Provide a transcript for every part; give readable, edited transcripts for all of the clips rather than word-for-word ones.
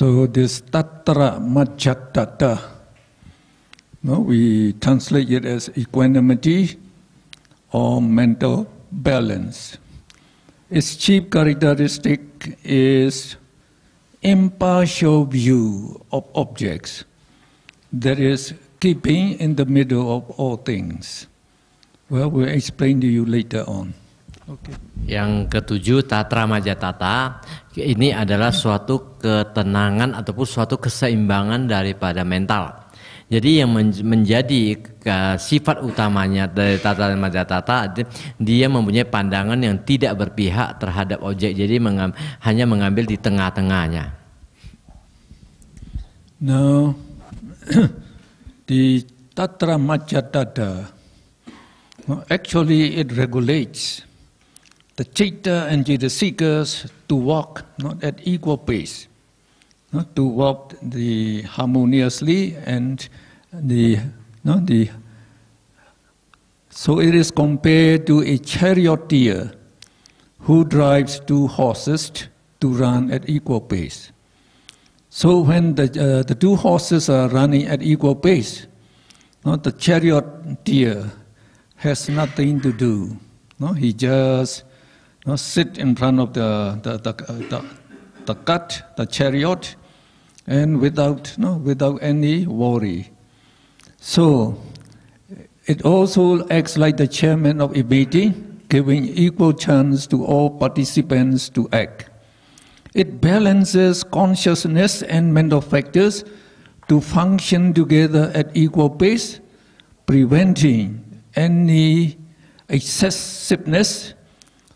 So this Tatra Majjhatthata, no, we translate it as equanimity or mental balance. Its chief characteristic is impartial view of objects, that is, keeping in the middle of all things. Well, we'll explain to you later on. Okay. Yang ketujuh, Tatra Majjhatthata, ini adalah suatu ketenangan ataupun suatu keseimbangan daripada mental. Jadi yang menjadi sifat utamanya dari Tatra Majjhatthata, dia mempunyai pandangan yang tidak berpihak terhadap objek, jadi hanya mengambil di tengah-tengahnya. Now, the Tatra Majjhatthata, actually it regulates the citta and citasikas to walk not at equal pace, not to walk the harmoniously and so it is compared to a charioteer who drives two horses to run at equal pace. So when the two horses are running at equal pace, the charioteer has nothing to do. He just sit in front of the cart, the chariot, and without any worry. So it also acts like the chairman of a meeting, giving equal chance to all participants to act. It balances consciousness and mental factors to function together at equal pace, preventing any excessiveness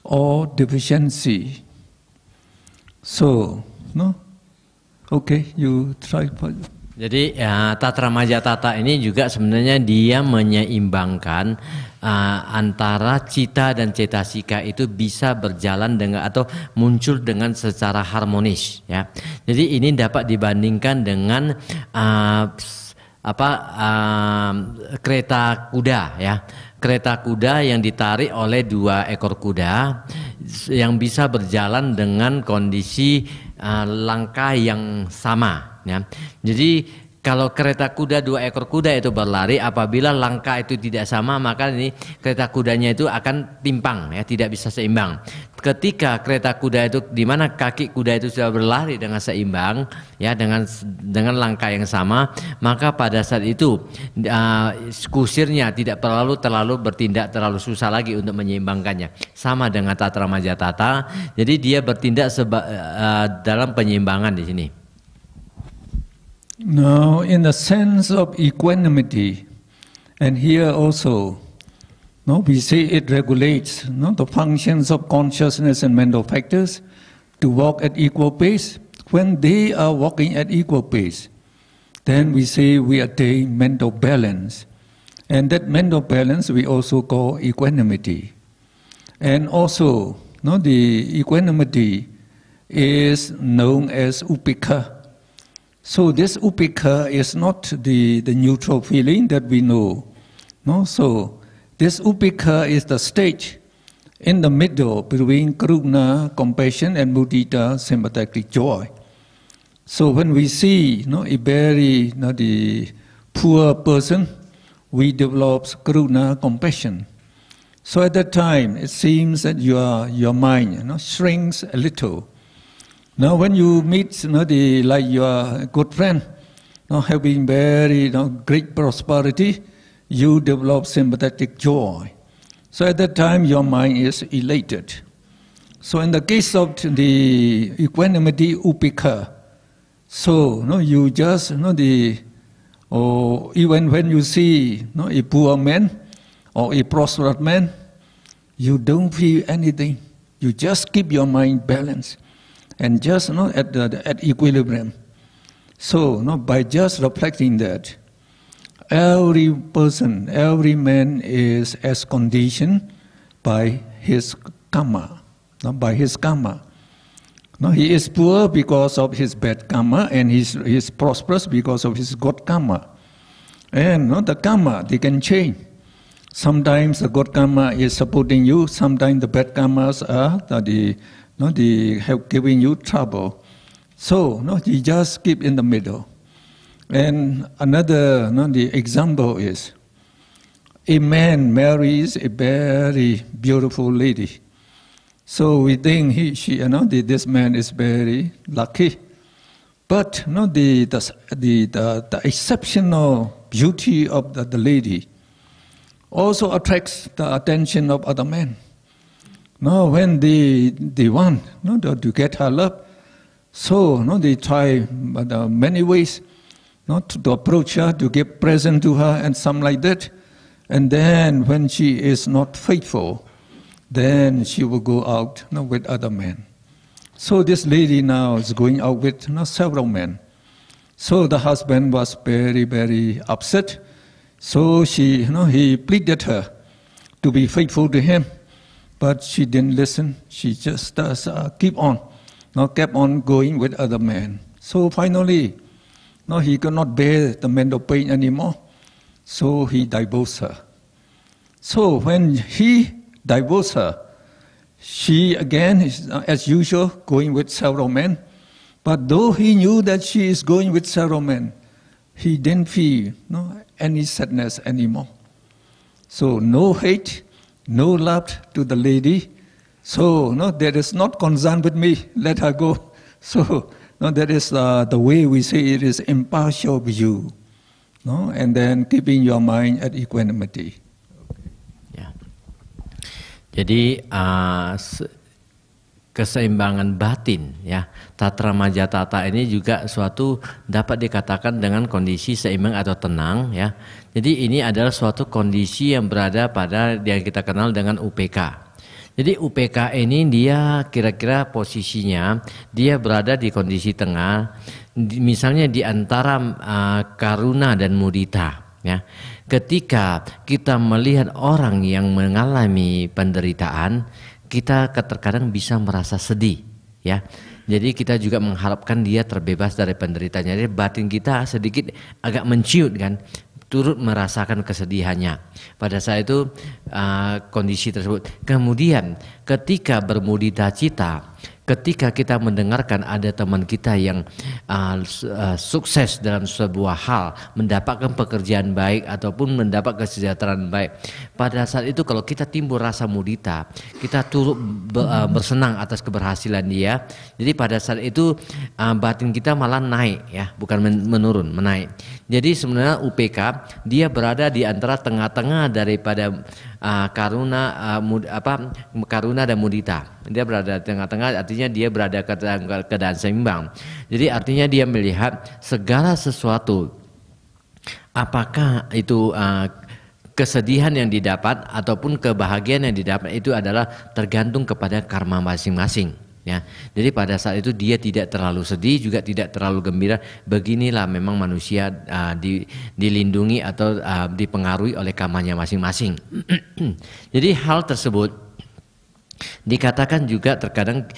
or deficiency. So, okay, you try. Jadi Tatra Majjhatthata ini juga sebenarnya dia menyeimbangkan antara cita dan cetasika itu bisa berjalan dengan atau muncul dengan secara harmonis, ya. Jadi ini dapat dibandingkan dengan kereta kuda, ya. Kereta kuda yang ditarik oleh dua ekor kuda yang bisa berjalan dengan kondisi langkah yang sama, ya. Jadi kalau kereta kuda, dua ekor kuda itu berlari, apabila langkah itu tidak sama, maka ini kereta kudanya itu akan timpang, ya, tidak bisa seimbang. Ketika kereta kuda itu, di mana kaki kuda itu sudah berlari dengan seimbang, ya, dengan langkah yang sama, maka pada saat itu kusirnya tidak terlalu bertindak terlalu susah lagi untuk menyeimbangkannya. Sama dengan Tatra Majjhatthata, jadi dia bertindak dalam penyeimbangan di sini. Now, in the sense of equanimity, and here also, we say it regulates the functions of consciousness and mental factors to walk at equal pace. When they are walking at equal pace, then we say we attain mental balance. And that mental balance we also call equanimity. And also, the equanimity is known as upekkha. So this upekkha is not the neutral feeling that we know. So this upekkha is the stage in the middle between karuna, compassion, and mudita, sympathetic joy. So when we see a very the poor person, we develop karuna, compassion. So at that time, it seems that your mind shrinks a little. Now, when you meet like your good friend, having very great prosperity, you develop sympathetic joy. So at that time, your mind is elated. So in the case of the equanimity upekkha, so you just even when you see a poor man or a prosperous man, you don't feel anything. You just keep your mind balanced. And just at equilibrium. So by just reflecting that, every person, every man is as conditioned by his karma. By his karma. He is poor because of his bad karma, and he is prosperous because of his good karma. And the karma, they can change. Sometimes the good karma is supporting you. Sometimes the bad karmas are they have given you trouble. So, no, he just keep in the middle. And another, no, the example is, a man marries a very beautiful lady. So we think this man is very lucky. But no, the exceptional beauty of the lady also attracts the attention of other men. No, when they want to get her love, so no, they try many ways to approach her, to give present to her and something like that. And then when she is not faithful, then she will go out with other men. So this lady now is going out with several men. So the husband was very, very upset. So he pleaded her to be faithful to him, but she didn't listen. She just kept on going with other men. So finally, he could not bear the mental pain anymore. So he divorced her. So when he divorced her, she again is, as usual, going with several men. But though he knew that she is going with several men, he didn't feel any sadness anymore. So no hate, no love to the lady. So that is not concerned with me. Let her go. So that is the way we say it is impartial view. And then keeping your mind at equanimity. Ya. Jadi keseimbangan batin, ya, tatra majatata ini juga suatu dapat dikatakan dengan kondisi seimbang atau tenang, ya. Jadi ini adalah suatu kondisi yang berada pada yang kita kenal dengan UPK. Jadi UPK ini dia kira-kira posisinya dia berada di kondisi tengah, misalnya di antara karuna dan mudita, ya. Ketika kita melihat orang yang mengalami penderitaan, kita terkadang bisa merasa sedih, ya. Jadi kita juga mengharapkan dia terbebas dari penderitaannya. Jadi batin kita sedikit agak menciut kan, turut merasakan kesedihannya pada saat itu kondisi tersebut. Kemudian ketika bermudita cita, ketika kita mendengarkan ada teman kita yang sukses dalam sebuah hal, mendapatkan pekerjaan baik ataupun mendapat kesejahteraan baik, pada saat itu kalau kita timbul rasa mudita, kita turut bersenang atas keberhasilan dia. Jadi pada saat itu batin kita malah naik, ya, bukan menurun, menaik. Jadi sebenarnya UPK dia berada di antara tengah-tengah daripada karuna dan mudita. Dia berada di tengah-tengah, artinya dia berada ke keadaan seimbang. Jadi artinya dia melihat segala sesuatu, apakah itu kesedihan yang didapat ataupun kebahagiaan yang didapat, itu adalah tergantung kepada karma masing-masing. Ya, jadi pada saat itu dia tidak terlalu sedih, juga tidak terlalu gembira. Beginilah memang manusia dilindungi atau dipengaruhi oleh karmanya masing-masing. Jadi hal tersebut dikatakan juga terkadang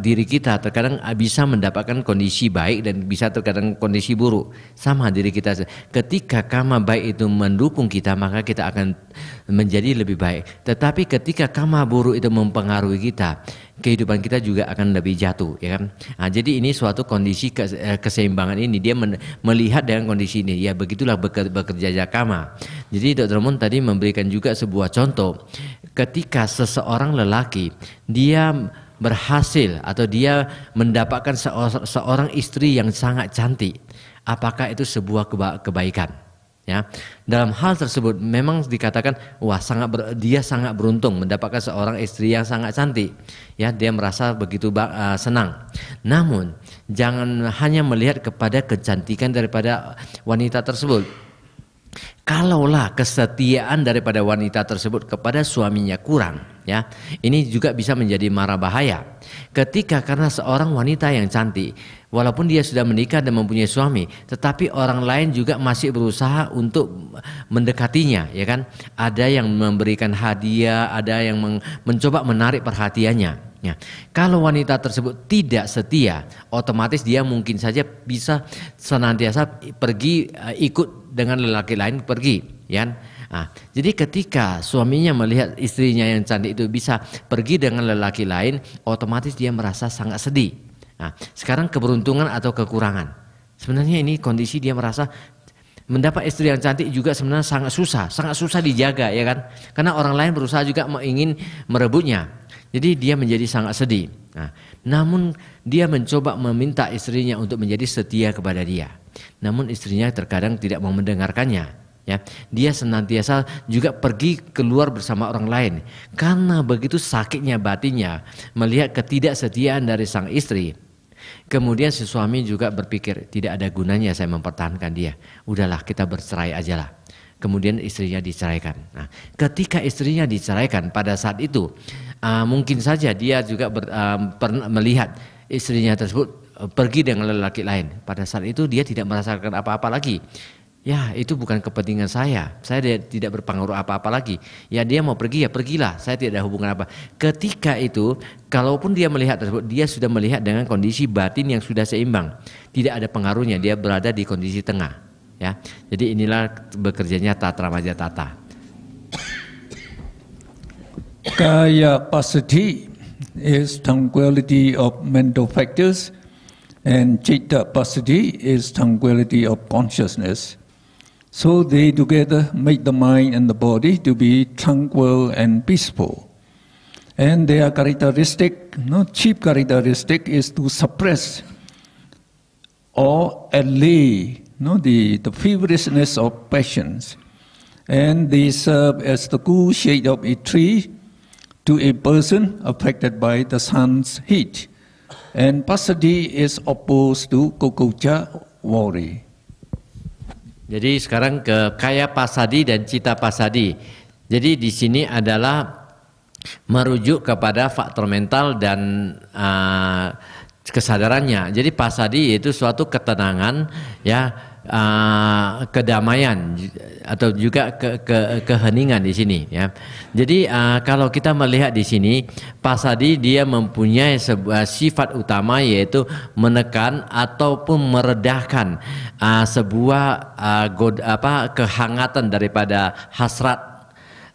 diri kita terkadang bisa mendapatkan kondisi baik dan bisa terkadang kondisi buruk. Sama diri kita, ketika karma baik itu mendukung kita, maka kita akan menjadi lebih baik. Tetapi ketika karma buruk itu mempengaruhi kita, kehidupan kita juga akan lebih jatuh, ya kan? Nah, jadi ini suatu kondisi keseimbangan ini, dia melihat dengan kondisi ini, ya begitulah bekerja karma. Jadi Dr. Mun tadi memberikan juga sebuah contoh, ketika seseorang lelaki dia berhasil atau dia mendapatkan seorang istri yang sangat cantik, apakah itu sebuah kebaikan? Ya, dalam hal tersebut memang dikatakan wah dia sangat beruntung mendapatkan seorang istri yang sangat cantik. Ya, dia merasa begitu senang. Namun jangan hanya melihat kepada kecantikan daripada wanita tersebut. Kalaulah kesetiaan daripada wanita tersebut kepada suaminya kurang, ya, ini juga bisa menjadi mara bahaya. Ketika karena seorang wanita yang cantik, walaupun dia sudah menikah dan mempunyai suami, tetapi orang lain juga masih berusaha untuk mendekatinya, ya kan? Ada yang memberikan hadiah, ada yang mencoba menarik perhatiannya. Ya. Kalau wanita tersebut tidak setia, otomatis dia mungkin saja bisa senantiasa pergi ikut dengan lelaki lain pergi, ya. Nah, jadi ketika suaminya melihat istrinya yang cantik itu bisa pergi dengan lelaki lain, otomatis dia merasa sangat sedih. Nah, sekarang keberuntungan atau kekurangan. Sebenarnya ini kondisi dia merasa mendapat istri yang cantik juga sebenarnya sangat susah dijaga, ya kan? Karena orang lain berusaha juga ingin merebutnya. Jadi dia menjadi sangat sedih. Nah, namun dia mencoba meminta istrinya untuk menjadi setia kepada dia. Namun istrinya terkadang tidak mau mendengarkannya. Ya, dia senantiasa juga pergi keluar bersama orang lain karena begitu sakitnya batinnya melihat ketidaksetiaan dari sang istri. Kemudian si suami juga berpikir tidak ada gunanya saya mempertahankan dia, udahlah kita bercerai aja lah. Kemudian istrinya diceraikan. Nah, ketika istrinya diceraikan pada saat itu mungkin saja dia juga pernah melihat istrinya tersebut pergi dengan lelaki lain. Pada saat itu dia tidak merasakan apa-apa lagi. Ya, itu bukan kepentingan saya tidak berpengaruh apa-apa lagi. Ya, dia mau pergi ya pergilah, saya tidak ada hubungan apa. Ketika itu, kalaupun dia melihat tersebut, dia sudah melihat dengan kondisi batin yang sudah seimbang. Tidak ada pengaruhnya, dia berada di kondisi tengah. Ya, jadi inilah bekerjanya Tatra Maja Tata. Kaya passaddhi is tranquility of mental factors, and Citta passaddhi is tranquility of consciousness. So they together make the mind and the body to be tranquil and peaceful. And their characteristic, chief characteristic is to suppress or allay the feverishness of passions. And they serve as the cool shade of a tree to a person affected by the sun's heat. And passaddhi is opposed to kokocha, worry. Jadi sekarang ke kaya passaddhi dan citta passaddhi. Jadi di sini adalah merujuk kepada faktor mental dan kesadarannya. Jadi passaddhi itu suatu ketenangan, ya, kedamaian atau juga keheningan di sini, ya. Jadi kalau kita melihat di sini passaddhi dia mempunyai sebuah sifat utama yaitu menekan ataupun meredahkan sebuah kehangatan daripada hasrat,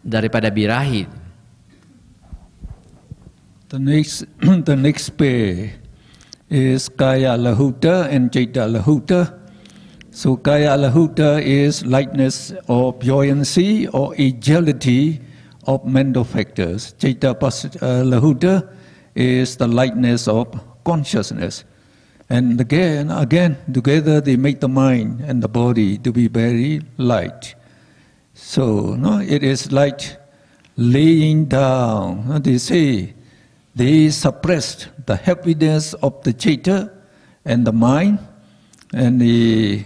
daripada birahi. The next pair is Kaya Lahuta and Citta Lahuta. So Kaya Lahuta is lightness or buoyancy or agility of mental factors. Citta Lahuta is the lightness of consciousness. And again, together they make the mind and the body to be very light. So it is like laying down. They say they suppressed the happiness of the Citta and the mind, and they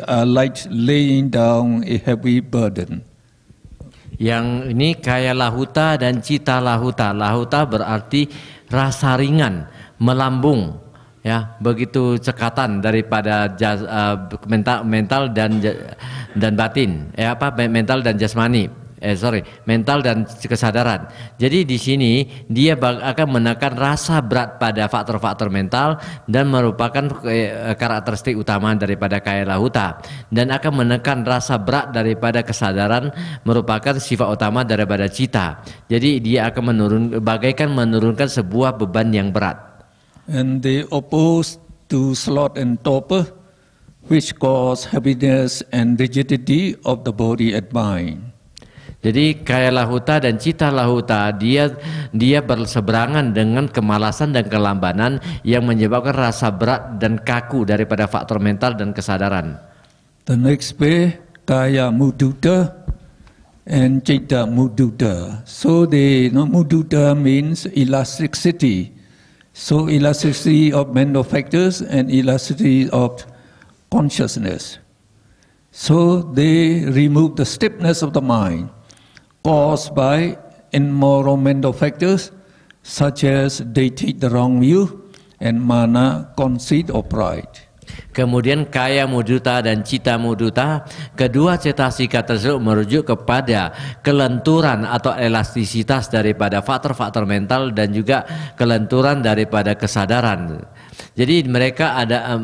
are like laying down a heavy burden. Yang ini kaya lahuta dan citta lahuta. Lahuta berarti rasa ringan, melambung, ya, begitu cekatan daripada mental dan batin, mental dan jasmani. Mental dan kesadaran. Jadi di sini dia akan menekan rasa berat pada faktor-faktor mental dan merupakan karakteristik utama daripada kaya lahuta, dan akan menekan rasa berat daripada kesadaran merupakan sifat utama daripada citta. Jadi dia akan bagaikan menurunkan sebuah beban yang berat. And they oppose to sloth and torpor, which cause heaviness and rigidity of the body and mind. Jadi kaya lahuta dan citta lahuta dia berseberangan dengan kemalasan dan kelambanan yang menyebabkan rasa berat dan kaku daripada faktor mental dan kesadaran. The next pair, Kaya Mudita and Citta Mudita. So Mudita means elasticity. So elasticity of mental factors and elasticity of consciousness. So they remove the stiffness of the mind caused by immoral mental factors such as they take the wrong view and mana, conceit or pride. Kemudian kaya mudita dan citta mudita, kedua cetasika tersebut merujuk kepada kelenturan atau elastisitas daripada faktor-faktor mental dan juga kelenturan daripada kesadaran. Jadi mereka ada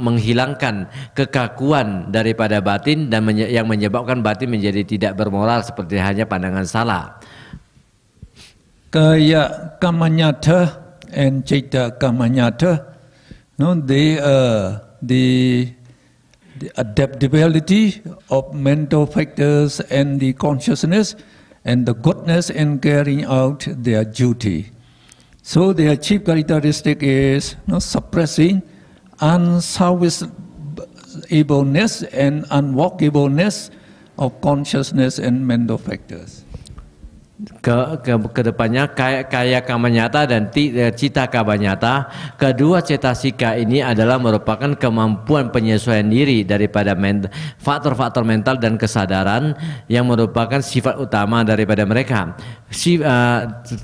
menghilangkan kekakuan daripada batin dan yang menyebabkan batin menjadi tidak bermoral seperti hanya pandangan salah. Kaya kamanyata and citta kamanyata, no, they are the adaptability of mental factors and the consciousness and the goodness in carrying out their duty. So their chief characteristic is suppressing unsalvageableness and unwalkableness of consciousness and mental factors. Kedepannya kaya kamanyata dan cita kamanyata, kedua cetasika ini adalah merupakan kemampuan penyesuaian diri daripada faktor-faktor mental dan kesadaran yang merupakan sifat utama daripada mereka.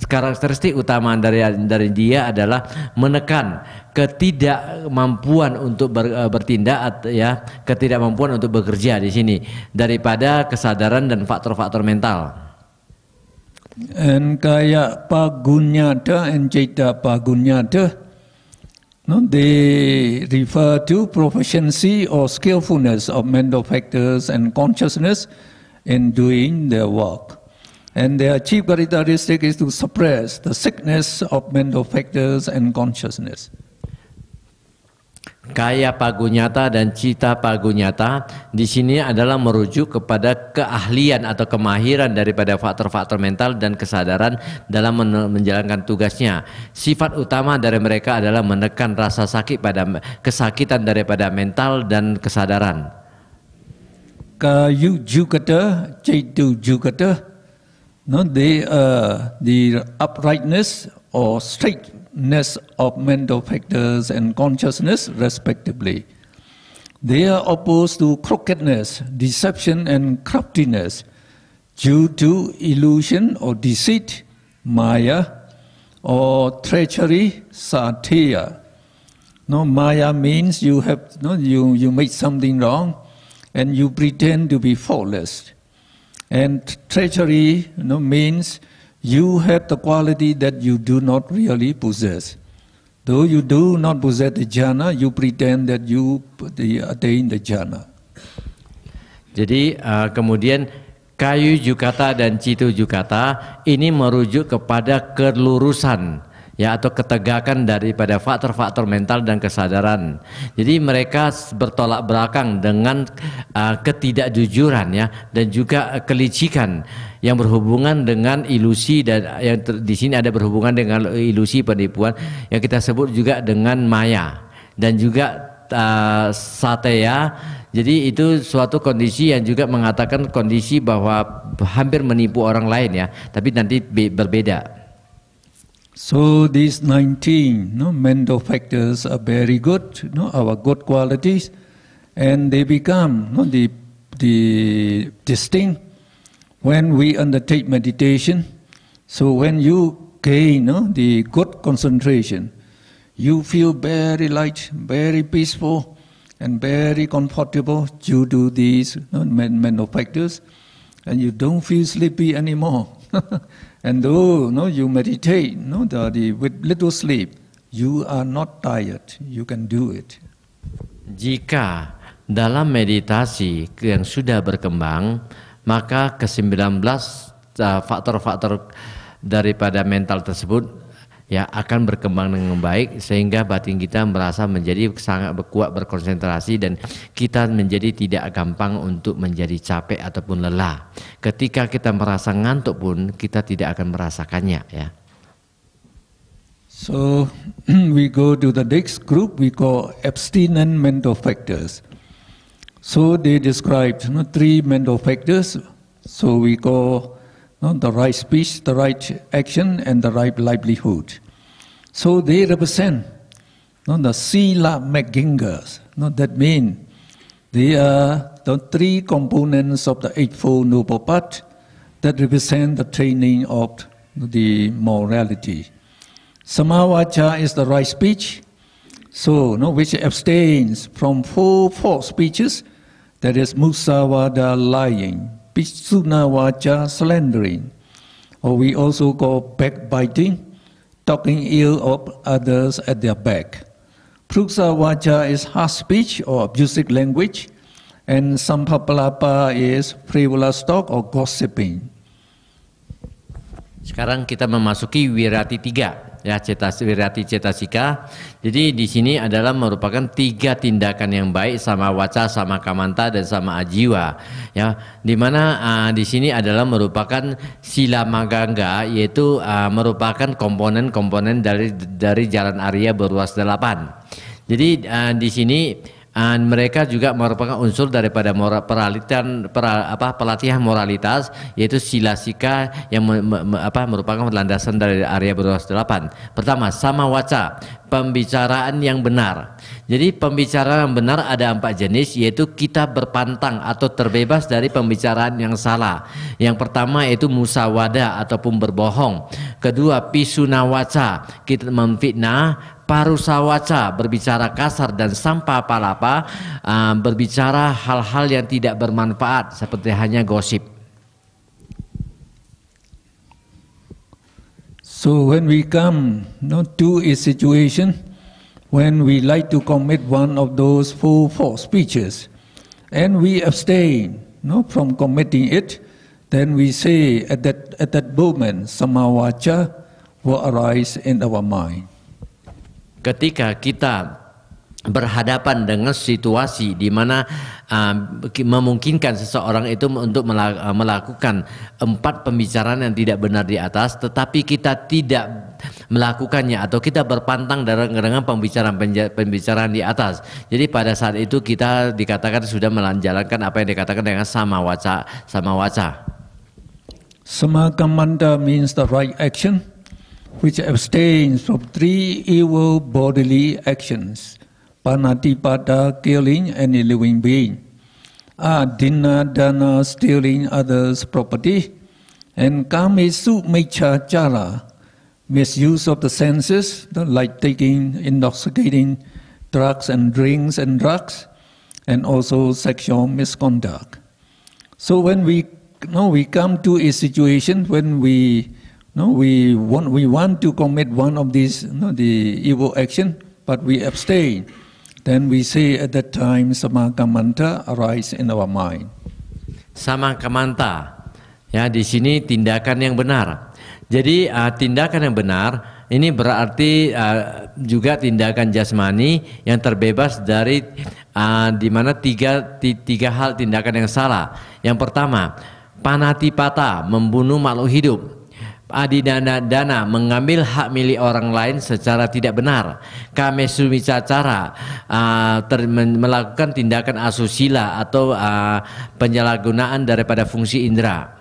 Karakteristik utama dari dia adalah menekan ketidakmampuan untuk bertindak, ya, ketidakmampuan untuk bekerja di sini daripada kesadaran dan faktor-faktor mental. And kaya pagunyata and citta pagunyata, no, they refer to proficiency or skillfulness of mental factors and consciousness in doing their work. And their chief characteristic is to suppress the sickness of mental factors and consciousness. Kaya pagunyata dan cita pagunyata di sini adalah merujuk kepada keahlian atau kemahiran daripada faktor-faktor mental dan kesadaran dalam menjalankan tugasnya. Sifat utama dari mereka adalah menekan rasa sakit kesakitan daripada mental dan kesadaran. Kayu jukata, citu jukata, no, they are the uprightness or straightness of mental factors and consciousness respectively. They are opposed to crookedness, deception and craftiness due to illusion or deceit, maya, or treachery, satya. No, maya means you made something wrong and you pretend to be faultless. And treachery, means you have the quality that you do not really possess. Though you do not possess the jhana, you pretend that you attain the jhana. Jadi kemudian kayu jukata dan citu jukata ini merujuk kepada kelurusan, ya, atau ketegakan daripada faktor-faktor mental dan kesadaran. Jadi mereka bertolak belakang dengan ketidakjujuran, ya, dan juga kelicikan yang berhubungan dengan ilusi, dan yang di sini ada berhubungan dengan ilusi penipuan yang kita sebut juga dengan maya dan juga satya. Jadi itu suatu kondisi yang juga mengatakan kondisi bahwa hampir menipu orang lain, ya, tapi nanti berbeda. So these 19 mental factors are very good, our good qualities, and they become the distinct when we undertake meditation. So when you gain the good concentration, you feel very light, very peaceful, and very comfortable due to these mental factors, and you don't feel sleepy anymore. And though you meditate with little sleep, you are not tired. You can do it. Jika dalam meditasi yang sudah berkembang, maka ke-19 faktor-faktor daripada mental tersebut, ya, akan berkembang dengan baik sehingga batin kita merasa menjadi sangat kuat berkonsentrasi dan kita menjadi tidak gampang untuk menjadi capek ataupun lelah. Ketika kita merasa ngantuk pun kita tidak akan merasakannya, ya. So we go to the next group we call abstinent mental factors. So they described 3 mental factors. So we call the right speech, the right action, and the right livelihood. So they represent the Sila Maggingas. That means they are the 3 components of the Eightfold Noble Path that represent the training of the morality. Samavacha is the right speech, so which abstains from 4 false speeches, that is musavada, lying, Pisuna-vacha, slandering, or we also call backbiting, talking ill of others at their back. Pruksa-vacha is harsh speech or abusive language, and Sampapalapa is frivolous talk or gossiping. Sekarang kita memasuki wirati 3 ya, wirati cetasika. Jadi di sini adalah merupakan 3 tindakan yang baik, sama waca, sama kamanta, dan sama ajiwa ya. Di mana di sini adalah merupakan sila magangga, yaitu merupakan komponen-komponen dari jalan Arya beruas 8. Jadi di sini mereka juga merupakan unsur daripada pelatihan moralitas, yaitu silasika yang merupakan landasan dari Arya beruas 8. Pertama, sama waca, pembicaraan yang benar. Jadi pembicaraan yang benar ada 4 jenis, yaitu kita berpantang atau terbebas dari pembicaraan yang salah. Yang pertama yaitu musawada ataupun berbohong. Kedua, pisuna waca, kita memfitnah. Parusawaca, berbicara kasar dan sampah palapa, berbicara hal-hal yang tidak bermanfaat seperti hanya gosip. So when we come to a situation when we like to commit one of those 4 false speeches and we abstain from committing it, then we say at that moment samawaca will arise in our mind. Ketika kita berhadapan dengan situasi di mana memungkinkan seseorang itu untuk melakukan 4 pembicaraan yang tidak benar di atas, tetapi kita tidak melakukannya atau kita berpantang dengan pembicaraan di atas. Jadi pada saat itu kita dikatakan sudah menjalankan apa yang dikatakan dengan sama waca. Samakamanta means the right action, which abstains from 3 evil bodily actions: panatipada, killing any living being; adina dana, stealing others' property; and kamesu mechachara, misuse of the senses, like taking intoxicating drugs and drinks and drugs, and also sexual misconduct. So when we come to a situation when we want to commit one of these, the evil action, but we abstain, then we say at that time samakamanta arise in our mind. Samakamanta, ya, di sini tindakan yang benar. Jadi tindakan yang benar ini berarti juga tindakan jasmani yang terbebas dari di mana tiga hal tindakan yang salah. Yang pertama, panatipata, membunuh makhluk hidup. Adidana, mengambil hak milik orang lain secara tidak benar. Kamesumicacara, melakukan tindakan asusila atau penyalahgunaan daripada fungsi indera.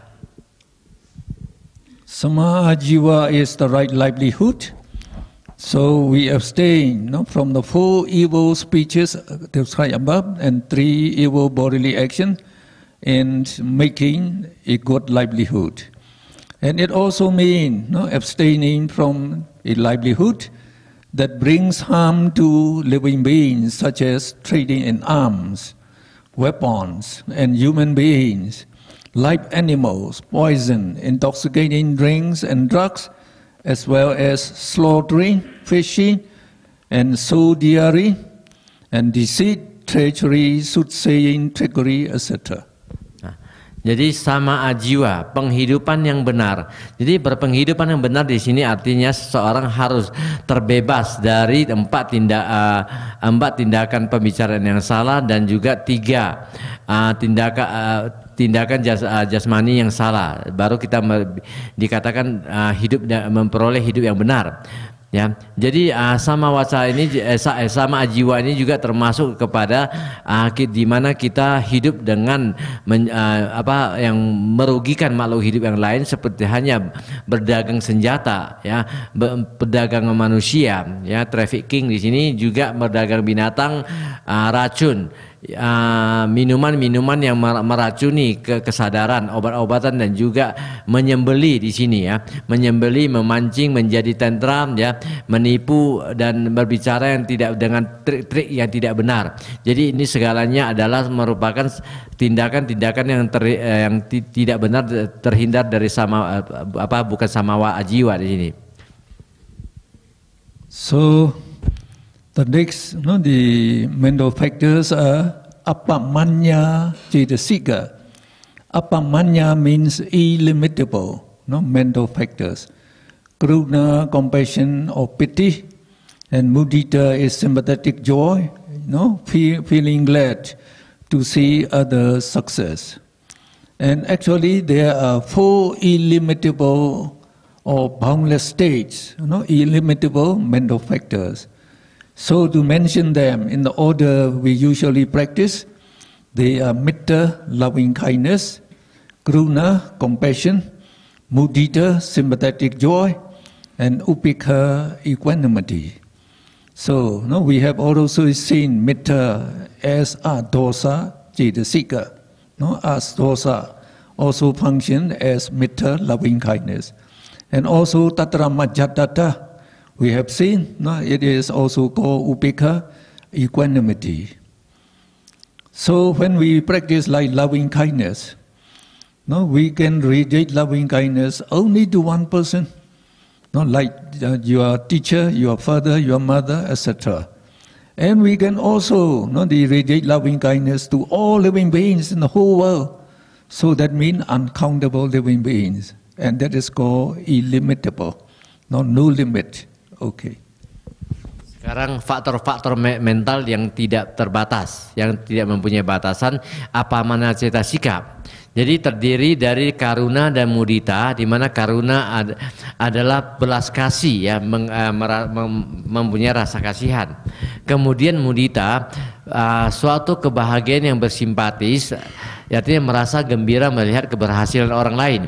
Sama ajiwa is the right livelihood. So we abstain from the 4 evil speeches described above and 3 evil bodily actions in making a good livelihood. And it also means abstaining from a livelihood that brings harm to living beings, such as trading in arms, weapons, and human beings, live animals, poison, intoxicating drinks and drugs, as well as slaughtering, fishing, and sodiary, and deceit, treachery, soothsaying, trickery, etc. Jadi sama ajiwa, penghidupan yang benar. Jadi berpenghidupan yang benar di sini artinya seseorang harus terbebas dari 4 tindakan pembicaraan yang salah dan juga 3 tindakan jasmani yang salah. Baru kita dikatakan memperoleh hidup yang benar. Ya, jadi sama waca ini, sama ajiwa ini juga termasuk kepada di mana kita hidup dengan yang merugikan makhluk hidup yang lain, seperti hanya berdagang senjata, ya, perdagangan manusia, ya, trafficking di sini juga berdagang binatang, racun, minuman-minuman yang meracuni kesadaran, obat-obatan, dan juga menyembeli di sini, ya, menyembeli, memancing menjadi tentram, ya, menipu dan berbicara yang tidak dengan trik-trik yang tidak benar. Jadi ini segalanya adalah merupakan tindakan-tindakan yang tidak benar, terhindar dari bukan samawa ajiwa di sini. So the next, the mental factors are apamanya cetasika. Apamanya means illimitable, no, mental factors. Karuna, compassion or pity, and mudita is sympathetic joy, no, feeling glad to see others' success. And actually there are 4 illimitable or boundless states, no, illimitable mental factors. So to mention them in the order we usually practice, they are metta, loving kindness, karuna, compassion, mudita, sympathetic joy, and upekha, equanimity. So no, we have also seen metta as a dosa, cetasika. No, as dosa also function as metta, loving kindness. And also tatra majjhatata, we have seen, no, it is also called upekha, equanimity. So when we practice like loving kindness, no, we can radiate loving kindness only to one person, no, like your teacher, your father, your mother, etc. And we can also, no, radiate loving kindness to all living beings in the whole world. So that means uncountable living beings, and that is called illimitable, no limit. Okay. Sekarang faktor-faktor mental yang tidak terbatas, yang tidak mempunyai batasan, apa mana cetasika. Jadi terdiri dari karuna dan mudita, di mana karuna adalah belas kasih, ya, mempunyai rasa kasihan. Kemudian mudita, suatu kebahagiaan yang bersimpatis, artinya merasa gembira melihat keberhasilan orang lain.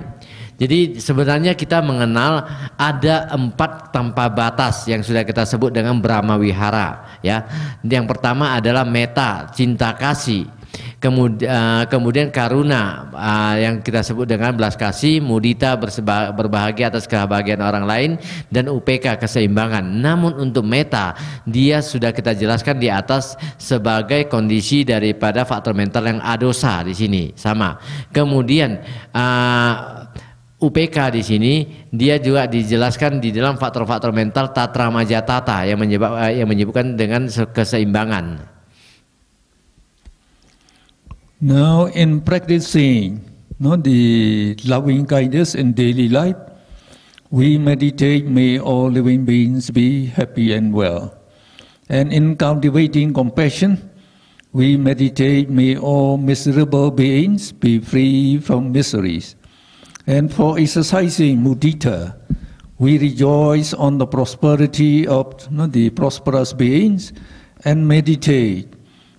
Jadi sebenarnya kita mengenal ada 4 tanpa batas yang sudah kita sebut dengan Brahma Wihara, ya. Yang pertama adalah metta, cinta kasih. Kemudian karuna, yang kita sebut dengan belas kasih, mudita, berbahagia atas kebahagiaan orang lain, dan upekha, keseimbangan. Namun untuk metta, dia sudah kita jelaskan di atas sebagai kondisi daripada faktor mental yang adosa di sini, sama. Kemudian upekha di sini dia juga dijelaskan di dalam faktor-faktor mental tatra majjhatata yang menyebutkan dengan keseimbangan. Now in practicing, no, the loving kindness in daily life, we meditate, may all living beings be happy and well. And in cultivating compassion, we meditate, may all miserable beings be free from miseries. And for exercising mudita, we rejoice on the prosperity of, no, the prosperous beings and meditate,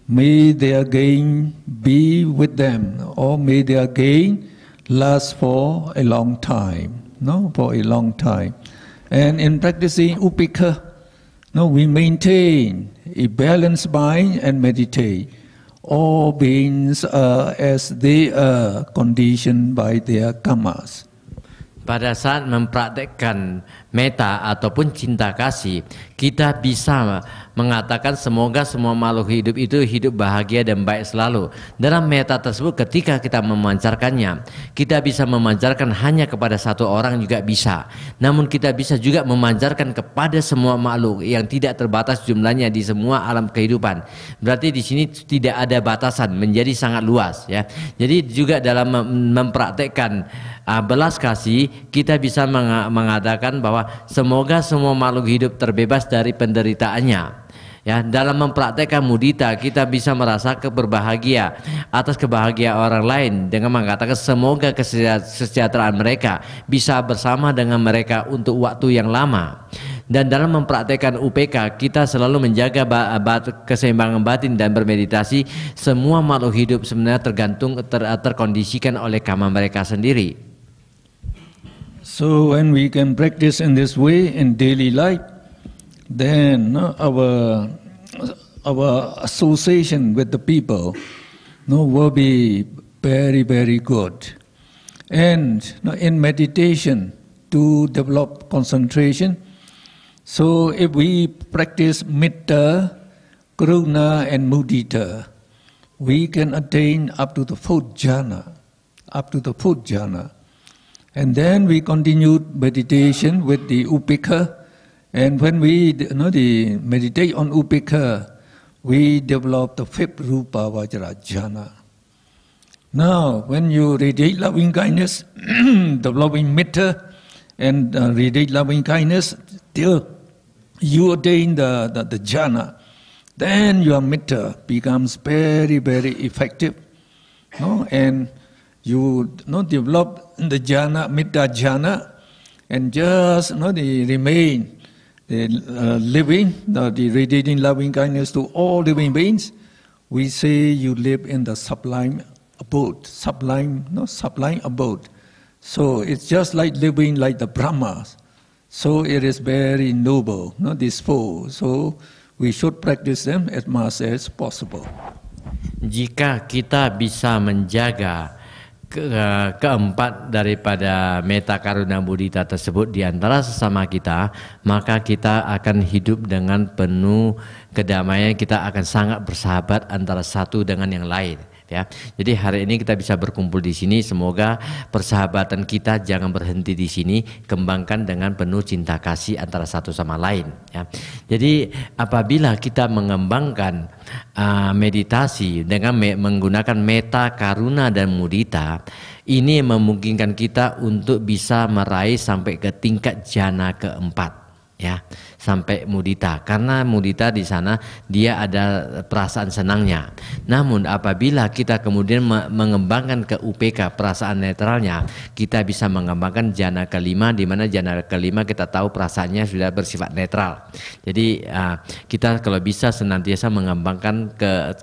may their gain be with them, or may their gain last for a long time, no, for a long time. And in practicing upekha, no, we maintain a balanced mind and meditate. All beings are as they are conditioned by their karmas. Pada saat mempraktekkan metta ataupun cinta kasih, kita bisa mengatakan semoga semua makhluk hidup itu hidup bahagia dan baik selalu. Dalam metta tersebut ketika kita memancarkannya, kita bisa memancarkan hanya kepada satu orang juga bisa. Namun kita bisa juga memancarkan kepada semua makhluk yang tidak terbatas jumlahnya di semua alam kehidupan. Berarti di sini tidak ada batasan, menjadi sangat luas, ya. Jadi juga dalam mempraktekkan belas kasih, kita bisa mengatakan bahwa semoga semua makhluk hidup terbebas dari penderitaannya. Ya, dalam mempraktekkan mudita, kita bisa merasa berbahagia atas kebahagiaan orang lain dengan mengatakan semoga kesejahteraan mereka bisa bersama dengan mereka untuk waktu yang lama. Dan dalam mempraktekkan upekha, kita selalu menjaga keseimbangan batin dan bermeditasi. Semua makhluk hidup sebenarnya terkondisikan oleh karma mereka sendiri. So when we can practice in this way in daily life, then our association with the people, will be very, very good. And in meditation, to develop concentration, so if we practice metta, karuna and mudita, we can attain up to the 4th jhana, And then we continued meditation with the upekha, and when we meditate on upekha, we develop the 5th rupa vajra jhana. Now, when you radiate loving kindness, developing metta and radiate loving kindness, till you attain the jhana, then your metta becomes very, very effective. No? And you develop the jhana, metta jhana, and just they remain living, the radiating loving kindness to all living beings. We say you live in the sublime abode, sublime abode. So it's just like living like the Brahmas. So it is very noble, these four. So we should practice them as much as possible. Jika kita bisa menjaga keempat daripada metta karuna mudita tersebut di antara sesama kita, maka kita akan hidup dengan penuh kedamaian, kita akan sangat bersahabat antara satu dengan yang lain. Ya, jadi hari ini kita bisa berkumpul di sini. Semoga persahabatan kita jangan berhenti di sini, kembangkan dengan penuh cinta kasih antara satu sama lain. Ya, jadi apabila kita mengembangkan meditasi dengan menggunakan metta, karuna dan mudita, ini memungkinkan kita untuk bisa meraih sampai ke tingkat jhana keempat. Ya, sampai mudita, karena mudita di sana dia ada perasaan senangnya. Namun apabila kita kemudian mengembangkan ke UPK, perasaan netralnya, kita bisa mengembangkan jhana kelima, di mana jhana kelima kita tahu perasaannya sudah bersifat netral. Jadi kita kalau bisa senantiasa mengembangkan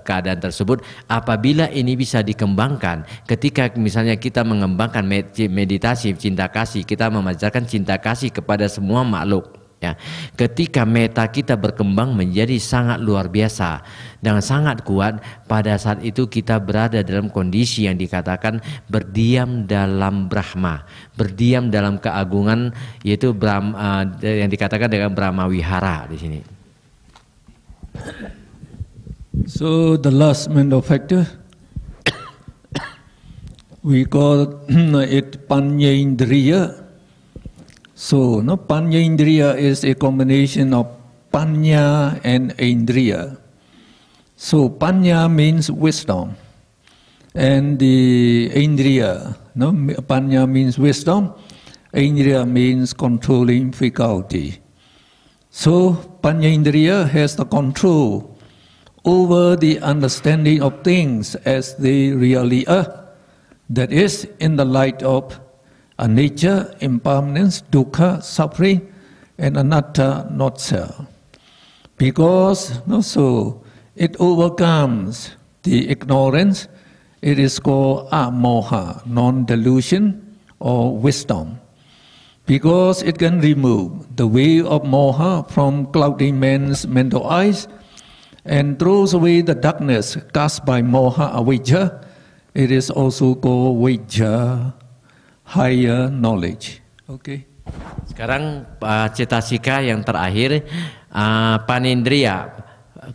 keadaan tersebut. Apabila ini bisa dikembangkan, ketika misalnya kita mengembangkan meditasi cinta kasih, kita memanjatkan cinta kasih kepada semua makhluk. Ya, ketika metta kita berkembang menjadi sangat luar biasa dan sangat kuat, pada saat itu kita berada dalam kondisi yang dikatakan berdiam dalam Brahma, berdiam dalam keagungan, yaitu yang dikatakan dengan Brahma Wihara di sini. So the last mental factor we call it Panyaindriya. So, Panya Indriya is a combination of Panya and Indriya. So, Panya means wisdom, and the Indriya, Panya means wisdom, Indriya means controlling faculty. So, Panya Indriya has the control over the understanding of things as they really are, that is, in the light of nature, impermanence, dukkha, suffering, and anatta, not self. Because so it overcomes the ignorance, it is called amoha, non-delusion or wisdom. Because it can remove the wave of moha from clouding man's mental eyes and throws away the darkness cast by moha avijja, it is also called vijja, higher knowledge. Okay. Sekarang cetasika yang terakhir, panindriya,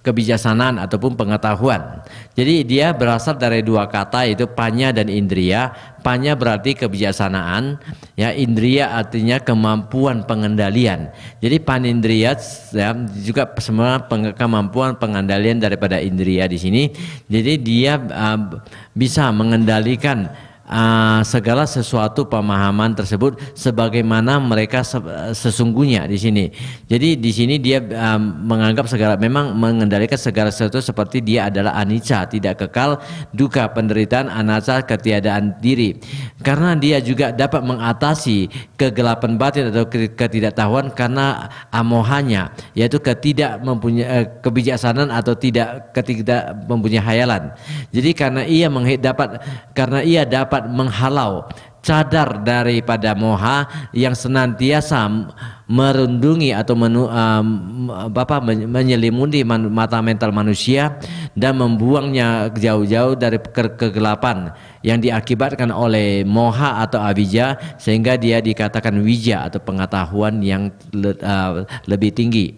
kebijaksanaan ataupun pengetahuan. Jadi dia berasal dari dua kata, yaitu panya dan indriya. Panya berarti kebijaksanaan, ya, indriya artinya kemampuan pengendalian. Jadi panindriya ya, juga semua kemampuan pengendalian daripada indriya di sini. Jadi dia bisa mengendalikan segala sesuatu pemahaman tersebut sebagaimana mereka sesungguhnya di sini. Jadi di sini dia menganggap segala, memang mengendalikan segala sesuatu seperti dia adalah anicca, tidak kekal, dukkha, penderitaan, anatta, ketiadaan diri. Karena dia juga dapat mengatasi kegelapan batin atau ketidaktahuan karena amohanya, yaitu tidak mempunyai kebijaksanaan atau tidak mempunyai hayalan. Jadi karena ia dapat menghalau cadar daripada moha yang senantiasa merundungi atau menyelimuti mata mental manusia dan membuangnya jauh-jauh dari kegelapan yang diakibatkan oleh moha atau avijja, sehingga dia dikatakan wija atau pengetahuan yang lebih tinggi.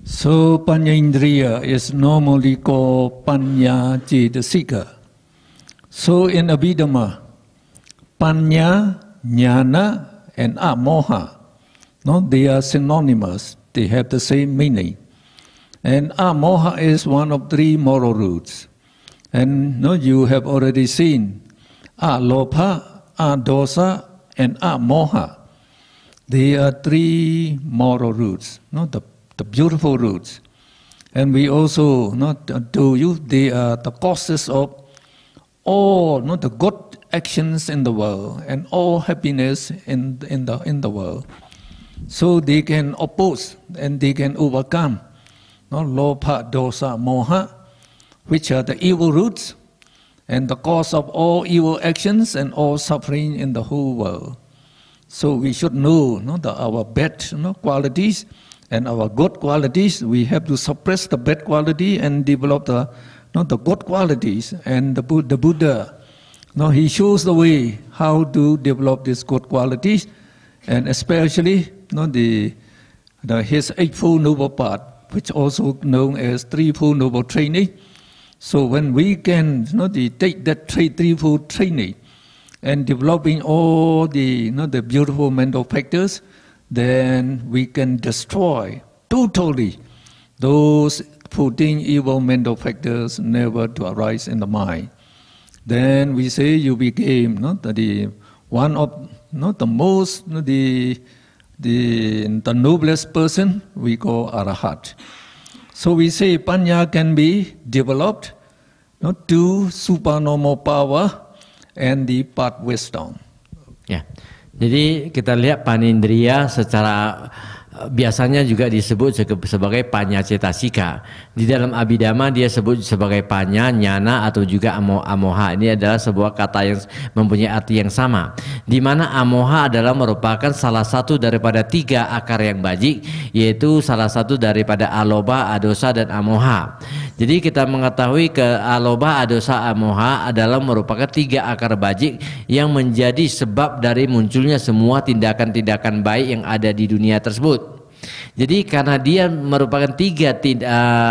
So Panya Indriya is normally called Panya Cetasika. So in Abhidhamma, Panya, Jnana, and Amoha, they are synonymous. They have the same meaning. And Amoha is one of three moral roots. And no, you have already seen alobha, dosa, and moha. They are three moral roots, no, the beautiful roots. And we also told you they are the causes of all the good actions in the world and all happiness in the world. So they can oppose and they can overcome lobha, dosa, moha, which are the evil roots and the cause of all evil actions and all suffering in the whole world. So we should know our bad qualities and our good qualities. We have to suppress the bad quality and develop the good qualities. And the Buddha, he shows the way how to develop these good qualities, and especially his Eightfold Noble Path, which also known as Threefold Noble Training. So when we can take that threefold training and developing all the the beautiful mental factors, then we can destroy totally those 14 evil mental factors never to arise in the mind. Then we say you became the one of the most the noblest person we call Arahat. So we say Panya can be developed to supernormal power and the path wisdom. Ya, jadi kita lihat panindriya secara biasanya juga disebut sebagai panya cetasika. Di dalam Abhidhamma dia sebut sebagai panya, nyana atau juga amoha. Ini adalah sebuah kata yang mempunyai arti yang sama. Di mana amoha adalah merupakan salah satu daripada 3 akar yang bajik, yaitu salah satu daripada aloba, adosa dan amoha. Jadi kita mengetahui ke aloba, adosa, amoha adalah merupakan 3 akar bajik yang menjadi sebab dari munculnya semua tindakan-tindakan baik yang ada di dunia tersebut. Jadi karena dia merupakan 3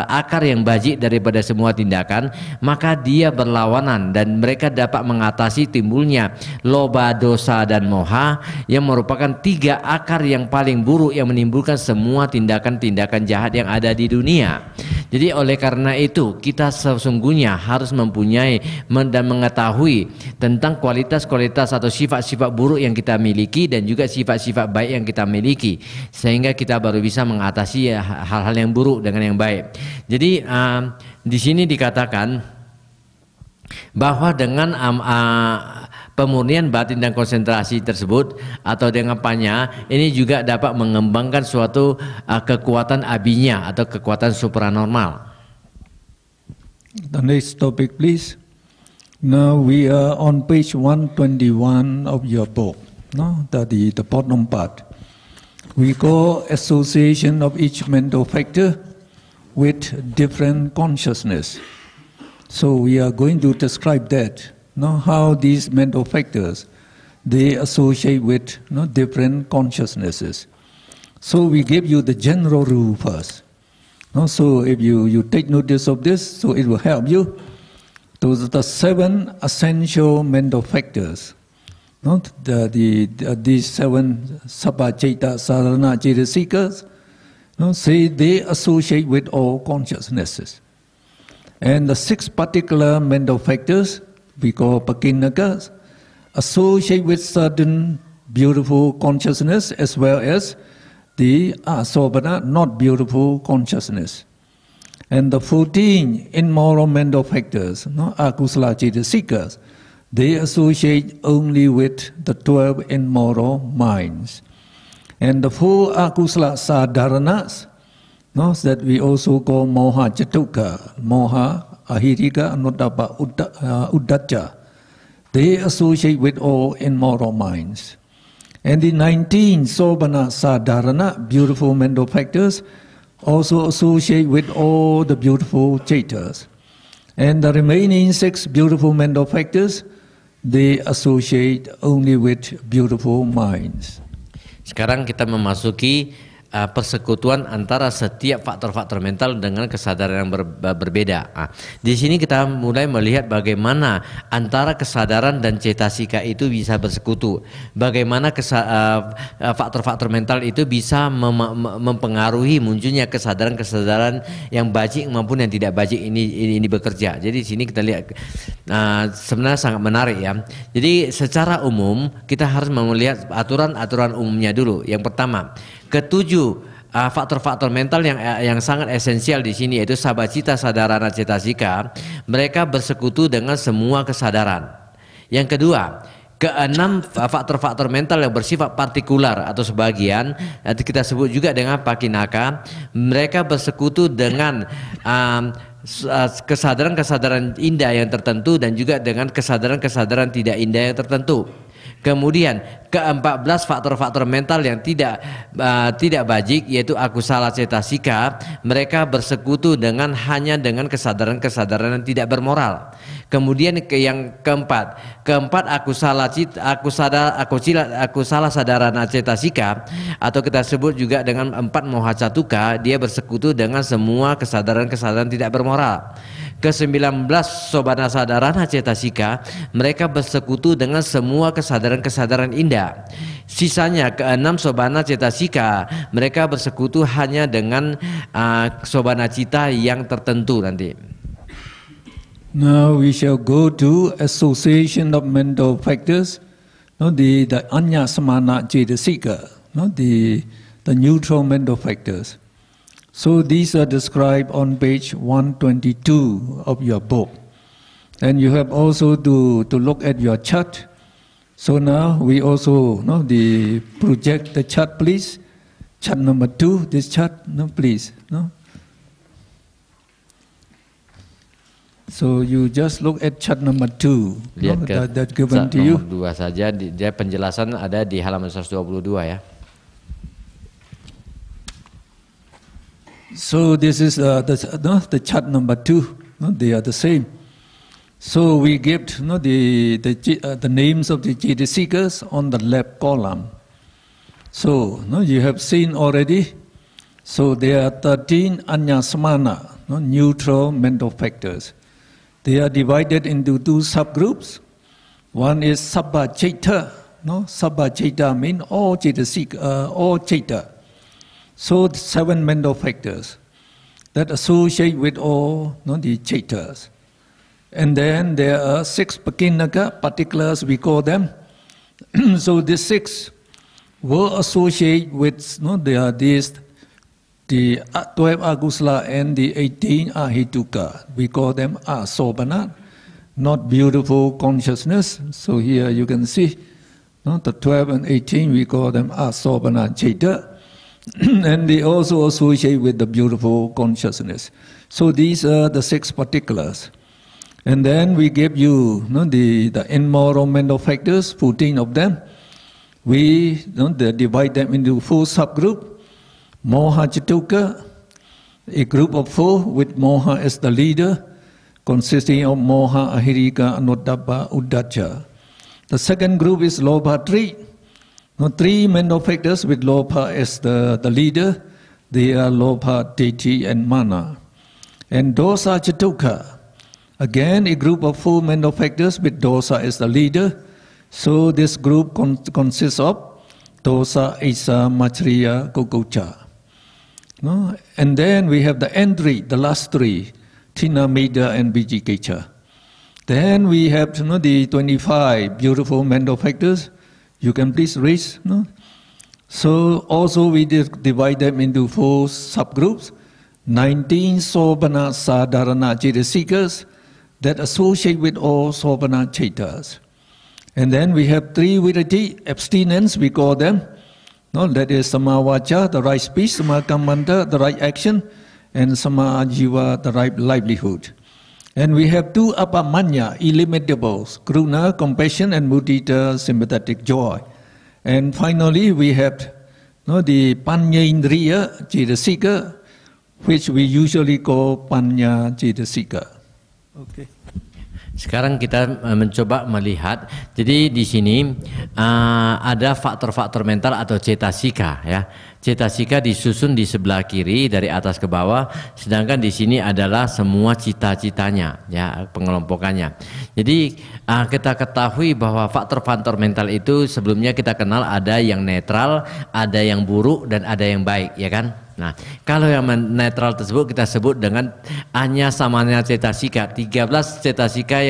akar yang bajik daripada semua tindakan, maka dia berlawanan dan mereka dapat mengatasi timbulnya loba, dosa dan moha yang merupakan 3 akar yang paling buruk yang menimbulkan semua tindakan-tindakan jahat yang ada di dunia. Jadi oleh karena itu kita sesungguhnya harus mempunyai dan mengetahui tentang kualitas-kualitas atau sifat-sifat buruk yang kita miliki dan juga sifat-sifat baik yang kita miliki, sehingga kita baru bisa mengatasi hal-hal yang buruk dengan yang baik. Jadi di sini dikatakan bahwa dengan pemurnian batin dan konsentrasi tersebut atau dengan panya ini juga dapat mengembangkan suatu kekuatan abinya atau kekuatan supranormal. The next topic please. Now we are on page 121 of your book, the bottom part. We call association of each mental factor with different consciousness. So we are going to describe that, how these mental factors, they associate with different consciousnesses. So we give you the general rule first. So if you take notice of this, so it will help you. Those are the 7 essential mental factors. These 7 sabhajita sarana cetasikas, say they associate with all consciousnesses. And the 6 particular mental factors, we call pakinakas, associate with certain beautiful consciousness as well as the asobana, not beautiful consciousness. And the 14 immoral mental factors, akusala cetasikas, they associate only with the 12 immoral minds. And the 4 akusala sadharanas, that we also call moha chatuka, moha, ahirika, anuttapa, uddacca, they associate with all immoral minds. And the 19 sobana sadharana, beautiful mental factors, also associate with all the beautiful cetas. And the remaining 6 beautiful mental factors, they associate only with beautiful minds. Sekarang kita memasuki persekutuan antara setiap faktor-faktor mental dengan kesadaran yang berbeda. Di sini kita mulai melihat bagaimana antara kesadaran dan cetasika itu bisa bersekutu. Bagaimana faktor-faktor mental itu bisa mempengaruhi munculnya kesadaran-kesadaran yang bajik maupun yang tidak bajik ini bekerja. Jadi di sini kita lihat sebenarnya sangat menarik ya. Jadi secara umum kita harus melihat aturan-aturan umumnya dulu. Yang pertama, ketujuh faktor-faktor mental yang sangat esensial di sini yaitu sabacita, sadarana, cetasika. Mereka bersekutu dengan semua kesadaran. Yang kedua, keenam faktor-faktor mental yang bersifat partikular atau sebagian, kita sebut juga dengan pakinaka. Mereka bersekutu dengan kesadaran-kesadaran indah yang tertentu dan juga dengan kesadaran-kesadaran tidak indah yang tertentu. Kemudian ke-14 faktor-faktor mental yang tidak bajik yaitu akusala, cetasika. Mereka bersekutu hanya dengan kesadaran-kesadaran yang tidak bermoral. Kemudian yang keempat akusala, sadarana, cetasika atau kita sebut juga dengan 4 mohacatuka. Dia bersekutu dengan semua kesadaran-kesadaran tidak bermoral. Ke-19 sobana, sadarana, cetasika. Mereka bersekutu dengan semua kesadaran-kesadaran indah. Sisanya ke-6 sobana, cetasika. Mereka bersekutu hanya dengan sobana cita yang tertentu nanti. Now we shall go to association of mental factors, the anya samana cetasika, the neutral mental factors. So these are described on page 122 of your book. And you have also to look at your chart. So now we also project the chart, please. Chart number 2, this chart, please. So you just look at chart number 2. That given to you. Nomor 2 saja, dia penjelasan ada di halaman 122 ya. So this is the chart number 2. They are the same. So we give the names of the cetasikas on the left column. So you have seen already. So there are 13 anyasamana, neutral mental factors. They are divided into 2 subgroups. One is sabba chaita. Sabba chaita means all cetasika, all chaita. So 7 mental factors that associate with all the chaitas. And then there are 6 pakinaka, particulars we call them. So these 6 will associate with the 12 akusala and the 18 ahituka. We call them asobana, not beautiful consciousness. So here you can see the 12 and 18 we call them asobana chaita. And they also associate with the beautiful consciousness. So these are the 6 particulars. And then we give you the immoral mental factors, 14 of them. We divide them into 4 subgroups. Moha Chituka, a group of 4 with Moha as the leader, consisting of Moha, Ahirika, Anodabba, Uddhacha. The second group is Lobha 3. 3 mental factors with Lobha as the leader. They are Lobha, Deti, and Mana. And Dosa Chituka, again a group of 4 mental factors with Dosa as the leader. So this group consists of Dosa, Isa, Machriya, Kukucha. And then we have the entry, the last 3, Tina, Mida, and Vijikecha. Then we have the 25 beautiful mental factors. You can please read. So also we divide them into 4 subgroups. 19 sobana, sadarana, cetasikas that associate with all sobana chaitas. And then we have 3 virati, abstinence we call them. That is samavacha, the right speech, samakamanta, the right action, and samajiva, the right livelihood. And we have 2 apamanya, illimitables, kruna, compassion, and mudita, sympathetic joy. And finally we have the panyendriya, cetasika, which we usually call panya cetasika. Okay. Sekarang kita mencoba melihat, jadi di sini ada faktor-faktor mental atau cetasika ya. Cetasika disusun di sebelah kiri dari atas ke bawah, sedangkan di sini adalah semua cita-citanya ya, pengelompokannya. Jadi kita ketahui bahwa faktor-faktor mental itu sebelumnya kita kenal ada yang netral, ada yang buruk dan ada yang baik ya kan. Nah, kalau yang netral tersebut kita sebut dengan anya samanya cetasika, 13 cetasika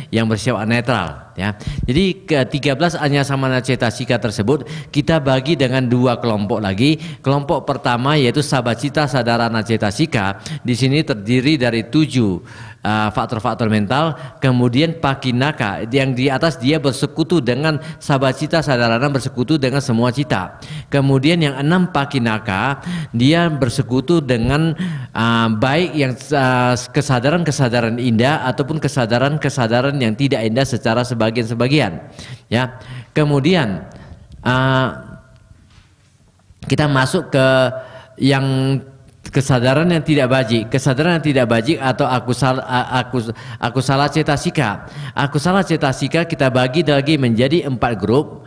yang bersifat netral ya. Jadi ke 13 anya samanya cetasika tersebut kita bagi dengan dua kelompok lagi. Kelompok pertama yaitu sabacita sadarana cetasika. Di sini terdiri dari 7 faktor-faktor mental, kemudian pakinaka yang di atas dia bersekutu dengan sabacita sadarana, bersekutu dengan semua cita. Kemudian yang 6 pakinaka dia bersekutu dengan baik yang kesadaran-kesadaran indah ataupun kesadaran-kesadaran yang tidak indah secara sebagian-sebagian ya. Kemudian kita masuk ke yang kesadaran yang tidak bajik. Kesadaran yang tidak bajik atau aku salah cetasika. Aku salah cetasika kita bagi lagi menjadi 4 grup.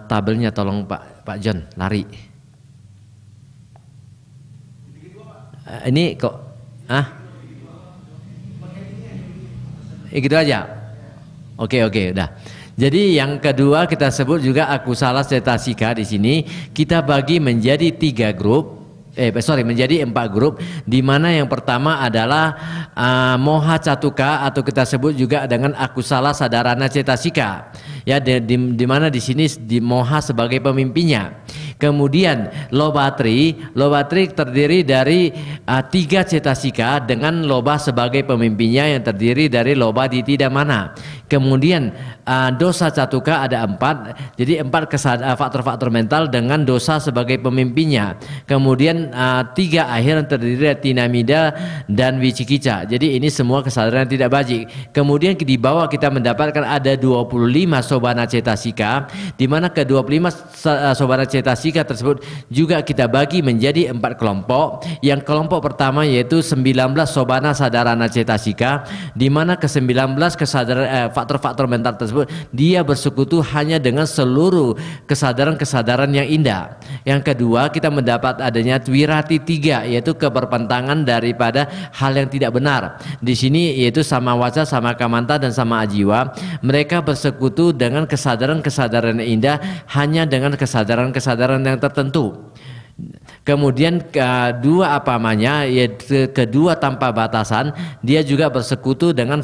Tabelnya tolong Pak John lari. Ini kok gitu aja. Oke, udah. Jadi yang kedua kita sebut juga aku salah cetasika di sini kita bagi menjadi 3 grup. Menjadi 4 grup, di mana yang pertama adalah moha catuka atau kita sebut juga dengan akusala sadarana cetasika ya, di mana di sini di moha sebagai pemimpinnya. Kemudian lobatri terdiri dari 3 cetasika dengan loba sebagai pemimpinnya yang terdiri dari loba ditidamana. Kemudian dosa catuka ada 4, jadi 4 faktor-faktor mental dengan dosa sebagai pemimpinnya. Kemudian 3 akhir yang terdiri dari tinamida dan wicikica. Jadi ini semua kesadaran tidak bajik. Kemudian di bawah kita mendapatkan ada 25 sobana cetasika, di mana ke-25 sobana cetasika tersebut juga kita bagi menjadi 4 kelompok. Yang kelompok pertama yaitu 19 sobana sadarana cetasika, di mana ke-19 kesadaran faktor-faktor mental tersebut dia bersekutu hanya dengan seluruh kesadaran-kesadaran yang indah. Yang kedua kita mendapat adanya wirati 3 yaitu keberpentangan daripada hal yang tidak benar. Di sini yaitu sama waca, sama kamanta dan sama ajiwa. Mereka bersekutu dengan kesadaran-kesadaran yang indah hanya dengan kesadaran-kesadaran yang tertentu. Kemudian kedua yaitu kedua tanpa batasan, dia juga bersekutu dengan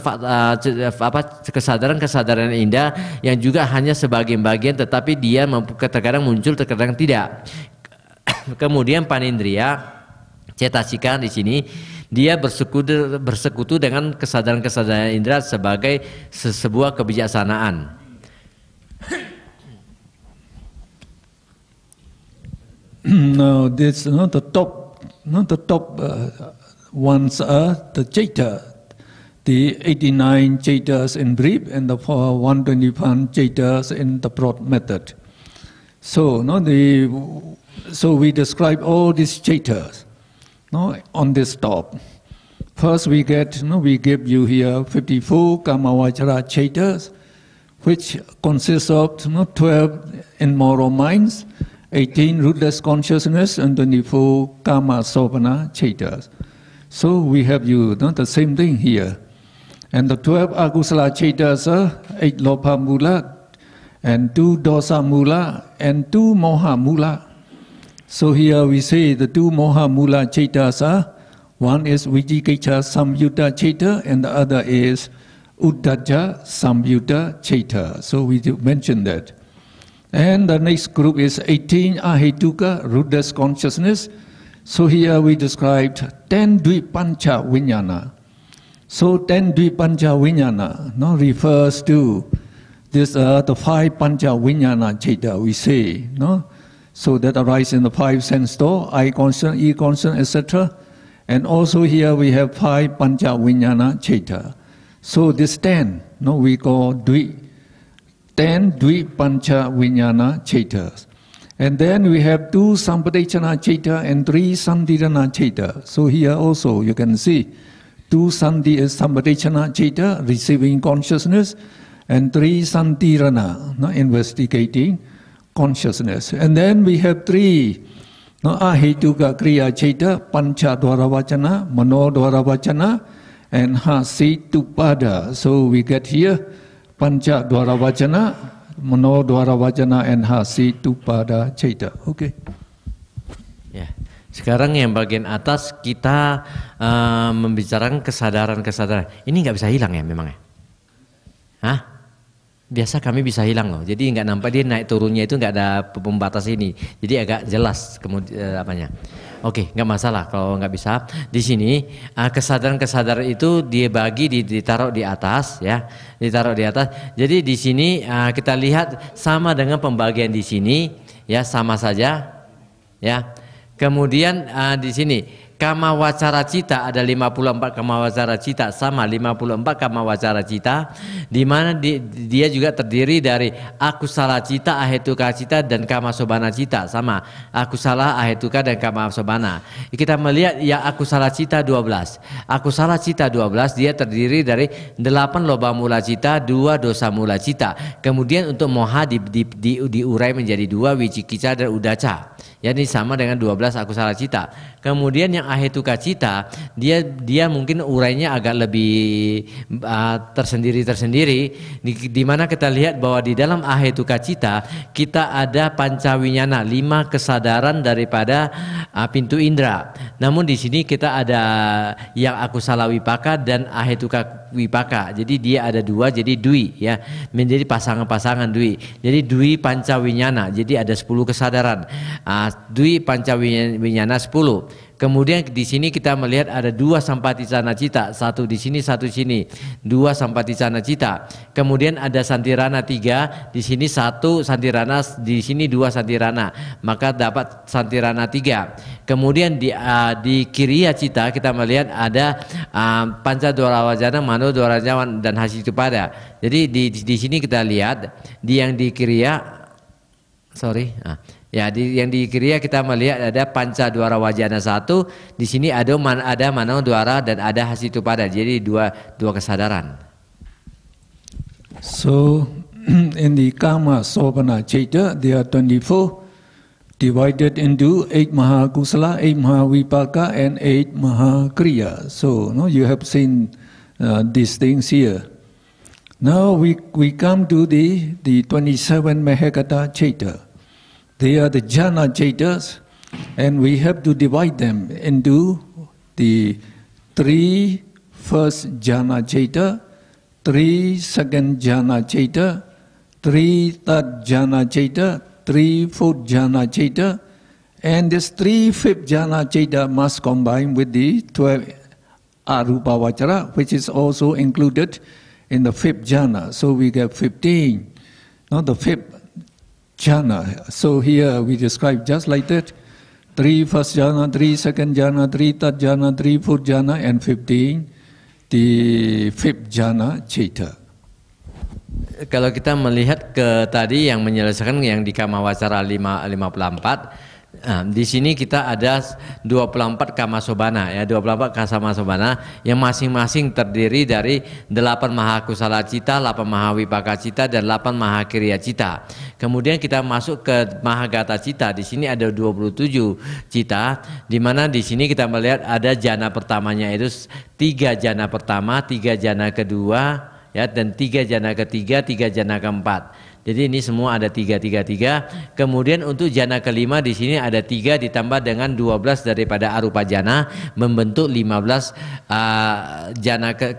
kesadaran-kesadaran indah yang juga hanya sebagian bagian, tetapi dia terkadang muncul terkadang tidak. Kemudian panindria cetasika di sini dia bersekutu dengan kesadaran-kesadaran indera sebagai sebuah kebijaksanaan. Now this the top ones are the Chaita, the 89 Chaitas in brief and the 121 Chaitas in the broad method. So we describe all these Chaitas on this top. First we give you here 54 Kamavachara Chaitas, which consists of 12 immoral minds, 18 rootless consciousness, and 24 Kama Sopana Chaitas. So we have the same thing here. And the 12 Akusala Chaitas are 8 Lopa Mula, and 2 Dosa Mula, and 2 Moha Mula. So here we say the 2 Moha Mula Chaitas are, one is Vijikicca Samyutta Chaita, and the other is Uddhacca Samyutta Chaita. So we mention that. And the next group is 18 Ahetuka, rootless consciousness. So here we described 10 Dvipancha Vijnana. So 10 Dvipancha Vijnana refers to this the 5 Pancha Vijnana Chaita we say, so that arise in the 5 sense door, eye constant, ear constant, etc. And also here we have 5 Pancha Vijnana Chaita. So this 10, we call 10 Dvipancha Vijnana Chaitas. And then we have 2 Sampadechana Chaita and 3 Santirana Chaita. So here also you can see 2 Sampadichana Citta, receiving consciousness, and 3 Santirana, investigating consciousness. And then we have 3 Ahituka Kriya Citta, Pancha Dwaravachana, Mano Dwaravachana, and Hasitupada. So we get here Pancha Dwaravachana, Mano Dwaravachana, and Hasitupada Citta. Okay. Ya. Sekarang yang bagian atas kita membicarakan kesadaran-kesadaran. Ini nggak bisa hilang ya memang ya? Hah? Biasa kami bisa hilang loh. Jadi nggak nampak dia naik turunnya itu nggak ada pembatas ini. Jadi agak jelas kemudian apanya. Oke, nggak masalah kalau nggak bisa. Di sini kesadaran-kesadaran itu dia bagi ditaruh di atas ya, ditaruh di atas. Jadi di sini kita lihat sama dengan pembagian di sini ya, sama saja ya. Kemudian di sini kama wacara cita ada 54 kama wacara cita, sama 54 kama wacara cita, di mana dia juga terdiri dari akusala cita, ahetuka cita, dan kama sobana cita, sama akusala, ahetuka, dan kama sobana. Kita melihat ya akusala cita 12. Akusala cita 12 dia terdiri dari 8 loba mula cita, 2 dosa mula cita. Kemudian untuk moha diurai menjadi 2 wicikica dan udaca. Ya, ini sama dengan 12 akusala cita. Kemudian yang ahetuka cita dia mungkin urainya agak lebih tersendiri di mana kita lihat bahwa di dalam ahetuka cita kita ada pancawinyana, 5 kesadaran daripada pintu indera. Namun di sini kita ada yang akusala wipaka dan ahetuka wipaka. Jadi dia ada 2, jadi dwi ya, menjadi pasangan-pasangan dwi. Jadi dwi pancawinyana. Jadi ada 10 kesadaran. Dwi pancawinyana 10. Kemudian di sini kita melihat ada 2 sampaticana cita, 1 di sini, 1 di sini, 2 sampaticana cita. Kemudian ada santirana 3, di sini 1 santirana, di sini 2 santirana, maka dapat santirana 3. Kemudian di kiriya cita kita melihat ada panca dwarawajana, mano dwarawajana, dan hasitupada. Jadi di sini kita lihat di yang di kiriya, ya, yang di kiriya kita melihat ada panca dwara wajana 1, di sini ada mano dwara dan ada hasitupada. Jadi dua kesadaran. So in the kama sobana citta there are 24 divided into 8 mahakusala, 8 mahavipaka, and 8 mahakriya. So you have seen these things here. Now we come to the 27 mahagata citta. They are the jhana cittas, and we have to divide them into the 3 first jhana citta, 3 second jhana citta, 3 third jhana citta, 3 fourth jhana citta, and this 3 fifth jhana citta must combine with the 12 arupa vachara, which is also included in the 5th jhana. So we get 15. Now the 5th jhana. So here we describe just like that: 3 first jhana, 3 second jhana, 3 third jhana, 3 fourth jhana, and 15 the 5th jhana citta. Kalau kita melihat ke tadi yang menyelesaikan yang di kama wacara 54, di sini kita ada 24 kama sobana ya, 24 kama sobana yang masing-masing terdiri dari 8 mahakusala cita, 8 mahawipaka cita, dan 8 mahakiriya cita. Kemudian kita masuk ke mahagata cita. Di sini ada 27 cita, di mana di sini kita melihat ada jana pertamanya itu 3 jana pertama, 3 jana kedua ya, dan 3 jana ketiga, 3 jana keempat. Jadi ini semua ada 3. Kemudian untuk jana kelima di sini ada 3 ditambah dengan 12 daripada arupa jana, membentuk 15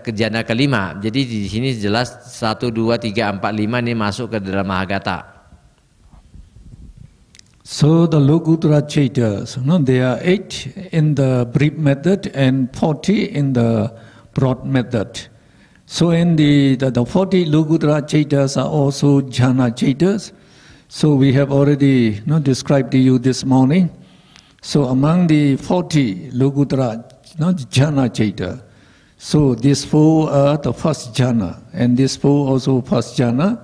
jana kelima. Jadi di sini jelas 1, 2, 3, 4, 5 ini masuk ke dalam mahagata. So the Lokuttara Cittas, there are 8 in the brief method and 40 in the broad method. So in the 40 Lokuttara Cittas are also jhana cittas. So we have already described to you this morning. So among the 40 Lokuttara jhana citta, so these 4 are the first jhana, and these 4 also first jhana.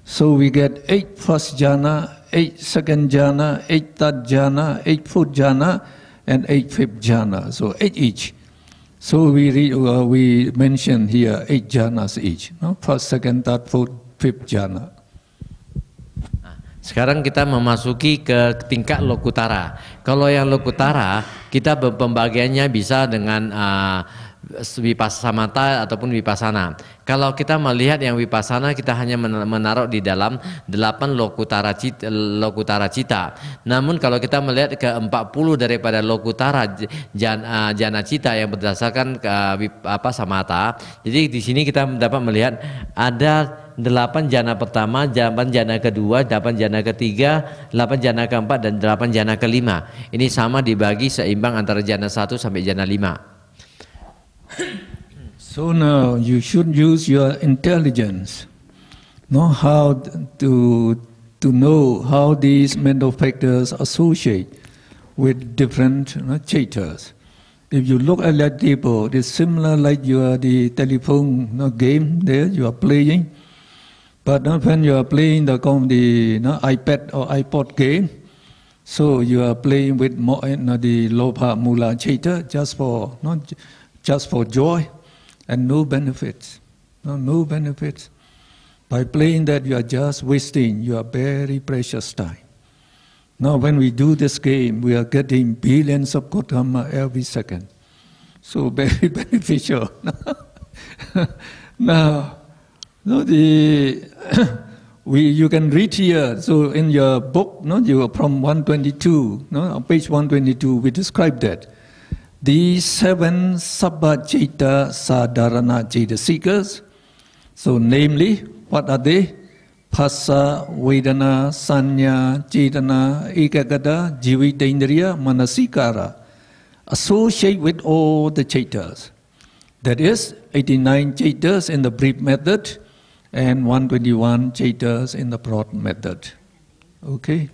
So we get 8 first jhana, 8 second jhana, 8 third jhana, 8 fourth jhana, and 8 fifth jhana. So 8 each. So we mention here 8 jhanas each, no? First, second, third, fourth, fifth jhana. Sekarang kita memasuki ke tingkat lokutara. Kalau yang lokutara kita pembagiannya bisa dengan vipasamata ataupun vipassana. Kalau kita melihat yang vipassana, kita hanya menaruh di dalam 8 lokutara cita. Namun kalau kita melihat ke 40 daripada lokutara jana cita yang berdasarkan samata. Jadi di sini kita dapat melihat ada 8 jana pertama, 8 jana kedua, 8 jana ketiga, 8 jana keempat, dan 8 jana kelima. Ini sama dibagi seimbang antara jana 1 sampai jana 5. So now you should use your intelligence, know how to know how these mental factors associate with different citas. If you look at that table, it's similar like the telephone game there you are playing. But when you are playing the iPad or iPod game, so you are playing with the lobha mula citta just for joy and no benefits. No benefits. By playing that, you are just wasting your very precious time. Now, when we do this game, we are getting billions of Gautama every second. So very beneficial. Now, you can read here. So in your book, you are from 122, on page 122, we describe that. These 7 Sabbacita Sadharana Ceitasikas, so namely, what are they? Phassa, Vedana, Sanya, Cetana, Ekagata, Jivitendriya, Manasikara, associate with all the Chaitas. That is, 89 Chaitas in the brief method and 121 Chaitas in the broad method. Okay?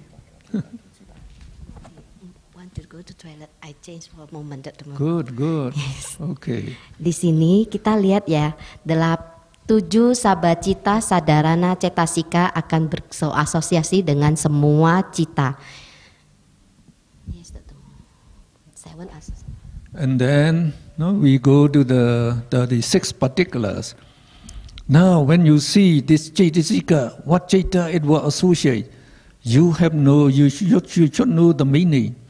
To go to toilet, I change for a moment at the moment. Good. Yes. Okay. Di sini kita lihat ya, 7 sabacita sadarana cetasika akan berasosiasi dengan semua cita. Yes, 7 And then we go to the 36 particulars. Now, when you see this cetasika, what cita it will associate, you should know the meaning.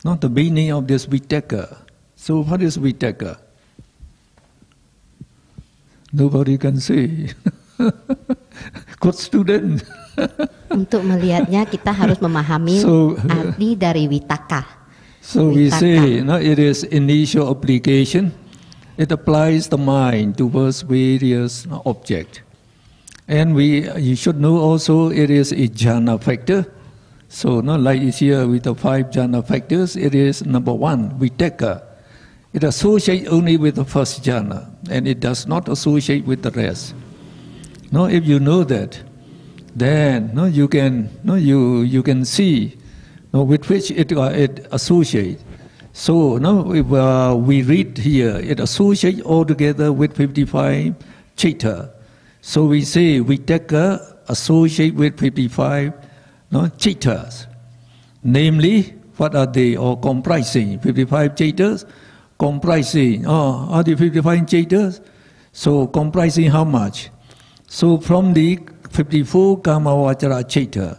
Not the meaning of this vitaka. So what is vitaka? Nobody can say. Good student. Untuk melihatnya kita harus memahami arti dari vitaka. So we say, it is initial application. It applies the mind towards various objects. And you should know also it is a jhana factor. So, like here with the 5 jhana factors, it is number 1, vitaka. It associates only with the first jhana, and it does not associate with the rest. If you know that, then you can see with which it associates. So if we read here, it associates altogether with 55 citta. So we say vitaka associate with 55 cittas. Namely, what are they? Or comprising 55 cittas? Comprising, are the 55 cittas? So comprising how much? So from the 54 Kamavachara citta,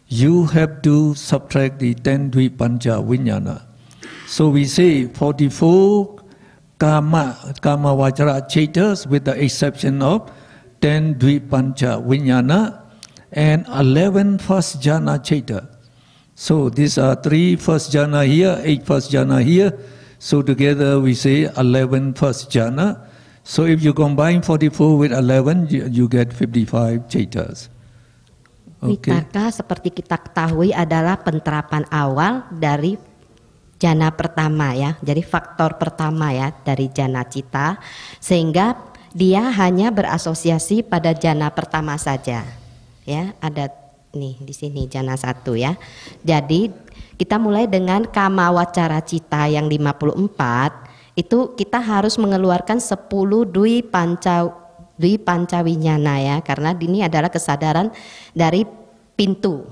you have to subtract the 10 Dvipancha Vijnana. So we say 44 Kamavachara cittas with the exception of 10 Dvipancha Vijnana and 11 first jhana citta. So these are 3 first jhana here, 8 first jhana here. So together we say 11 first jhana. So if you combine 44 with 11, you get 55 cittas. Okay. Vitaka seperti kita ketahui adalah penerapan awal dari jhana pertama ya. Jadi faktor pertama ya dari jhana citta, sehingga dia hanya berasosiasi pada jhana pertama saja. Ya, ada nih di sini jhana 1 ya. Jadi kita mulai dengan Kamawacara citta yang 54, itu kita harus mengeluarkan 10 Dwi Panca Vijnana ya, karena ini adalah kesadaran dari pintu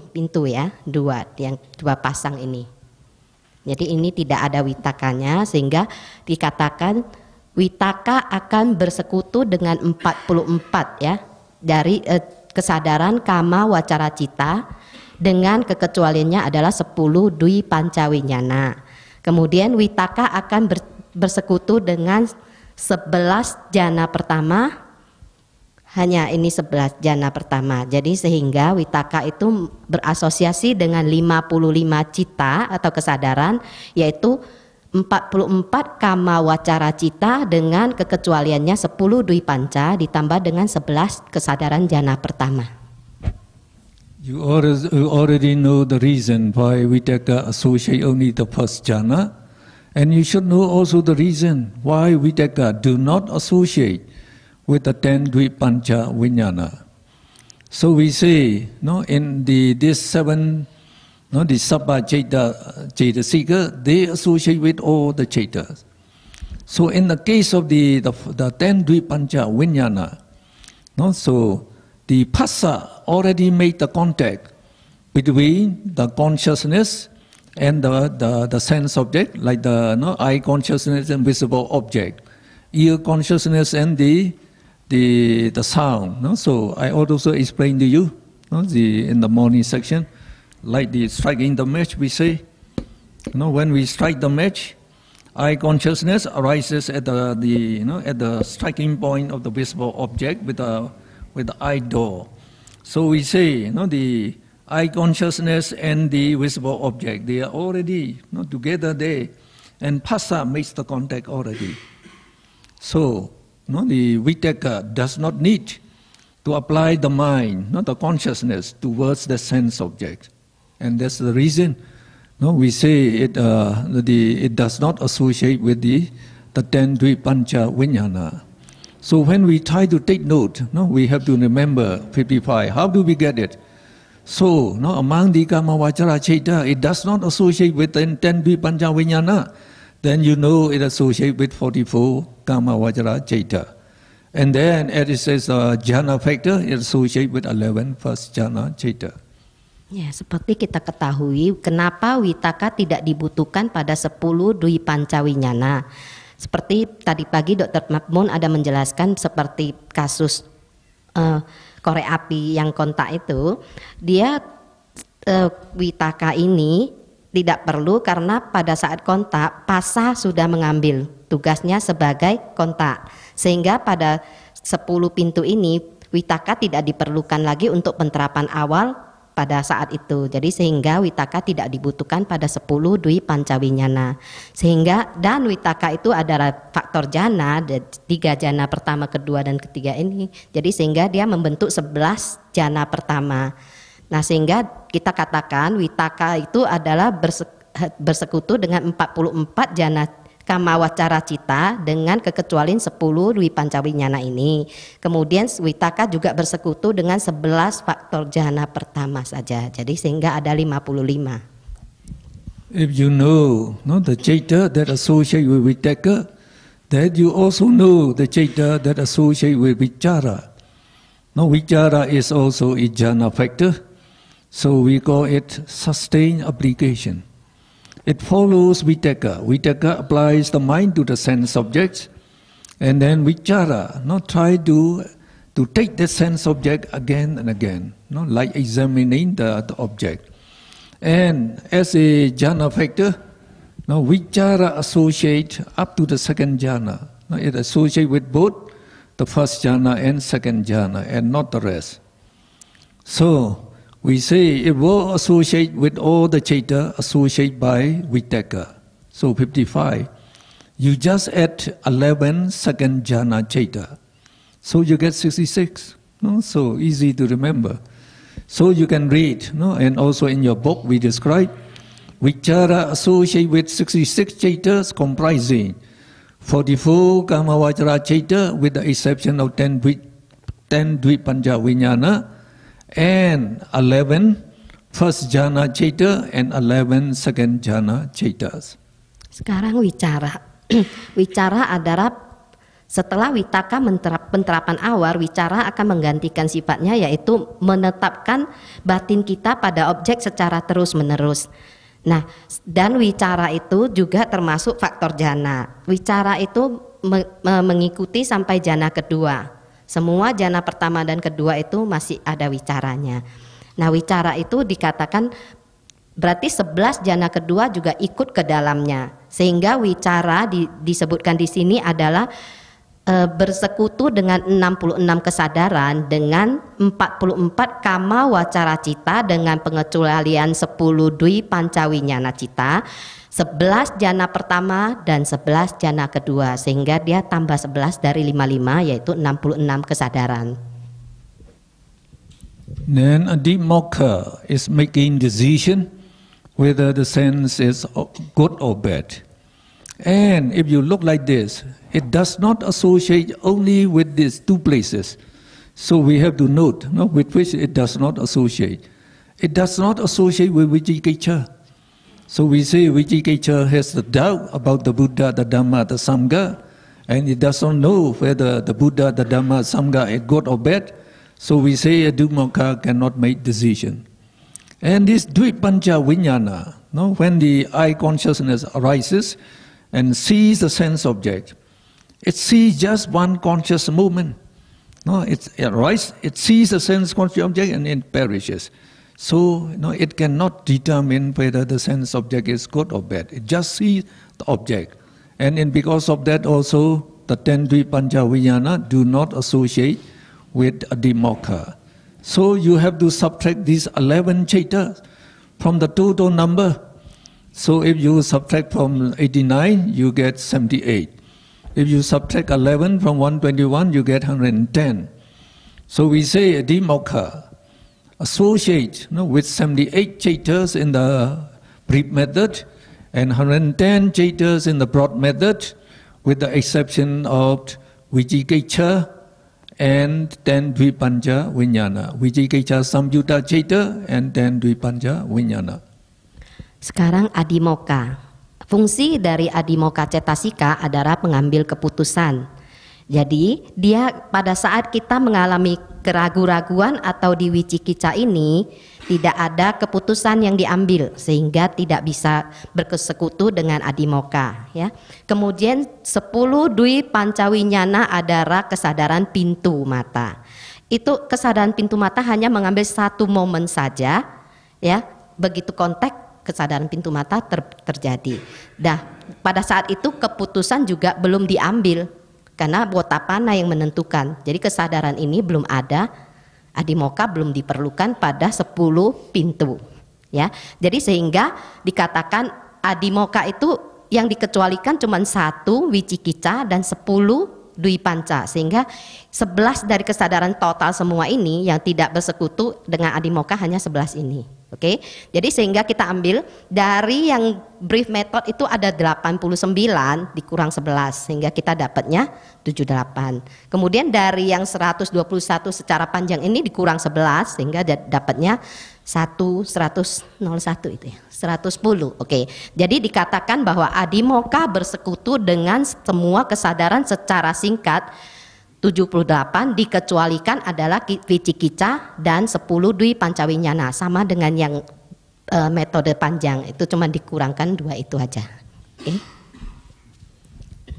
ya, 2 pasang ini. Jadi ini tidak ada witakanya, sehingga dikatakan witaka akan bersekutu dengan 44 ya, dari kesadaran kama wacara cita, dengan kekecualiannya adalah 10 dwi pancawinyana. Kemudian witaka akan bersekutu dengan 11 jana pertama, hanya ini 11 jana pertama. Jadi sehingga witaka itu berasosiasi dengan 55 cita atau kesadaran, yaitu 44 kama wacara cita dengan kekecualiannya 10 dwi panca ditambah dengan 11 kesadaran jana pertama. You already know the reason why Vitaka associate only the first jhana, and you should know also the reason why Vitaka do not associate with the 10 Dvipancha Vijnana. So we say, in this 7, the Sabba Cetasika, they associate with all the Cetas. So in the case of the 10 Dvipancha Vijnana, so the Phassa already made the contact between the consciousness and the sense object, like the eye consciousness and visible object, ear consciousness and the sound. So I also explained to you in the morning section, like the striking the match, we say, when we strike the match, eye consciousness arises at the striking point of the visible object with the eye door. So we say, the eye consciousness and the visible object, they are already together there, and Phassa makes the contact already. So the Vitaka does not need to apply the mind, the consciousness, towards the sense object. And that's the reason we say it does not associate with the 10 Dvipancha Vijnana. So when we try to take note, we have to remember 55. How do we get it? So among the Kama Vachara Ceta, it does not associate with the 10 Dvipancha Vijnana. Then you know it associates with 44 Kama Vachara Ceta. And then as it says jhana factor, it associates with 11 first jhana Ceta. Ya, seperti kita ketahui, kenapa witaka tidak dibutuhkan pada 10 dwi pancawinyana. Seperti tadi pagi Dr. Makmun ada menjelaskan seperti kasus korek api yang kontak itu, dia witaka ini tidak perlu karena pada saat kontak Phassa sudah mengambil tugasnya sebagai kontak, sehingga pada 10 pintu ini witaka tidak diperlukan lagi untuk penerapan awal pada saat itu. Jadi sehingga witaka tidak dibutuhkan pada 10 dwi pancawinyana. Sehingga dan witaka itu adalah faktor jana, 3 jana pertama, kedua dan ketiga ini. Jadi sehingga dia membentuk 11 jana pertama. Nah, sehingga kita katakan witaka itu adalah bersekutu dengan 44 jana kama wacara cita dengan kekecualian 10 dwi pancawinyana ini. Kemudian witaka juga bersekutu dengan 11 faktor jhana pertama saja. Jadi sehingga ada 55. If you know the Ceta that associate with Vitaka, then you also know the Ceta that associate with Vichara. Vichara is also a jhana factor, so we call it sustained application. It follows Vitaka. Vitaka applies the mind to the sense objects, and then Vichara try to take the sense object again and again, like examining the object. And as a jhana factor, Vichara associate up to the second jhana. It associate with both the first jhana and second jhana, and not the rest. So we say it will associate with all the Ceta associated by Vitaka. So 55. You just add 11 second jhana Ceta. So you get 66. So easy to remember. So you can read, and also in your book we describe Vichara associate with 66 Cetas comprising 44 Kama Vachara Ceta with the exception of 10 Dvipancha Vijnana, and 11 first jhana Ceta and 11 second jhana Cetas. Sekarang wicara. Wicara adalah setelah witaka penerapan awal, wicara akan menggantikan sifatnya, yaitu menetapkan batin kita pada objek secara terus-menerus. Nah, dan wicara itu juga termasuk faktor jana. Wicara itu mengikuti sampai jana kedua. Semua jana pertama dan kedua itu masih ada wicaranya. Nah, wicara itu dikatakan berarti 11 jana kedua juga ikut ke dalamnya. Sehingga wicara disebutkan di sini adalah bersekutu dengan 66 kesadaran dengan 44 kama wacara cita dengan pengecualian 10 dwi pancawinyana cita, 11 jana pertama dan 11 jana kedua, sehingga dia tambah 11 dari 55 yaitu 66 kesadaran. Then a deep mocker is making decision whether the sense is good or bad. And if you look like this, it does not associate only with these two places. So we have to note with which it does not associate. It does not associate with Vicikicca. So we say Vicikicca has the doubt about the Buddha, the Dhamma, the Sangha, and it does not know whether the Buddha, the Dhamma, Sangha is good or bad. So we say a Dummaka cannot make decision. And this Dvipancha Vijnana, when the eye consciousness arises, and sees the sense object, it sees just one conscious movement. It sees the sense conscious object and it perishes. So it cannot determine whether the sense object is good or bad. It just sees the object. And because of that also, the 10 Dvipancha Vijnana do not associate with a Dimokha. So you have to subtract these 11 Chaitas from the total number. So if you subtract from 89, you get 78. If you subtract 11 from 121, you get 110. So we say a Dimokha associate with 78 Chaitas in the brief method and 110 Chaitas in the broad method, with the exception of Vicikicca and 10 Dvipancha Vijnana. Vicikicca Samyutta Chaita and 10 Dvipancha Vijnana. Sekarang adimoka. Fungsi dari adimoka cetasika adalah mengambil keputusan. Jadi dia pada saat kita mengalami keraguan-raguan atau di Vicikicca ini tidak ada keputusan yang diambil sehingga tidak bisa berkesekutu dengan adimoka. Ya. Kemudian 10 dwi pancawinyana adalah kesadaran pintu mata. Itu kesadaran pintu mata hanya mengambil satu momen saja, ya. Begitu konteks kesadaran pintu mata terjadi. Dah pada saat itu keputusan juga belum diambil karena Botapana yang menentukan. Jadi kesadaran ini belum ada, adimoka belum diperlukan pada 10 pintu. Ya, jadi sehingga dikatakan adimoka itu yang dikecualikan cuma 1 Vicikicca dan 10 Dwipanca, sehingga 11 dari kesadaran total semua ini yang tidak bersekutu dengan adimoka hanya 11 ini. Oke, jadi sehingga kita ambil dari yang brief method itu ada 89 dikurang 11 sehingga kita dapatnya 78. Kemudian dari yang 121 secara panjang ini dikurang 11 sehingga dapatnya 101 itu ya, 110. Oke. Jadi dikatakan bahwa adimoka bersekutu dengan semua kesadaran secara singkat 78, dikecualikan adalah Vicikicca dan 10 Dwi Pancawinyana, sama dengan yang metode panjang, itu cuma dikurangkan 2 itu aja. Okay.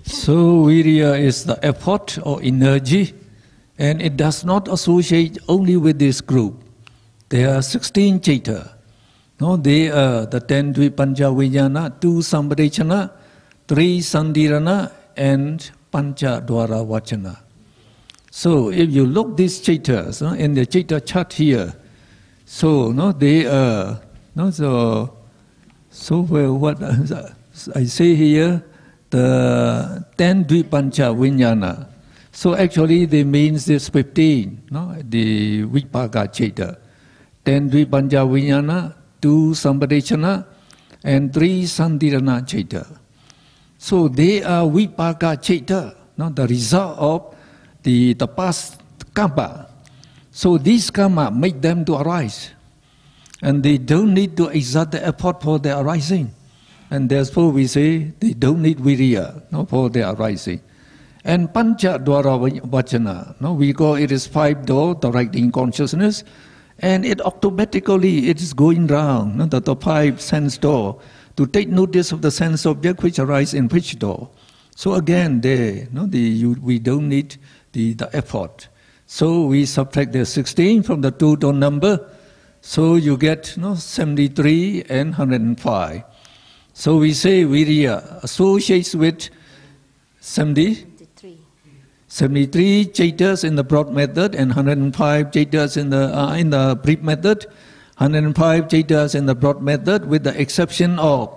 So virya is the effort or energy, and it does not associate only with this group. There are 16 Chaita. No, they are the 10 Dvi Pancawinyana, 2 Sampadechana, 3 Sandirana, and Pancha Dwara Vachana. So if you look these Chaitas in the Chaita chart here, so they are what I say here, the 10 Dvipancha Vijnana. So actually they means this 15, the Vipaka Chaita. 10 Dvipancha Vijnana, 2 Sampadechana, and 3 Sandirana Chaita. So they are Vipaka Chaita, the result of the past karma. So these karma make them to arise, and they don't need to exert the effort for their arising, and therefore we say they don't need virya for their arising. And Pancha Dwara Vachana, we call it is 5 door directing consciousness, and it automatically it is going round, no, the five sense door, to take notice of the sense object which arise in which door. So again, there, no, we don't need the effort. So we subtract the 16 from the two door number, so you get 73 and 105. So we say Virya associates with 73 chaitas in the broad method and 105 chaitas in the brief method, 105 chaitas in the broad method, with the exception of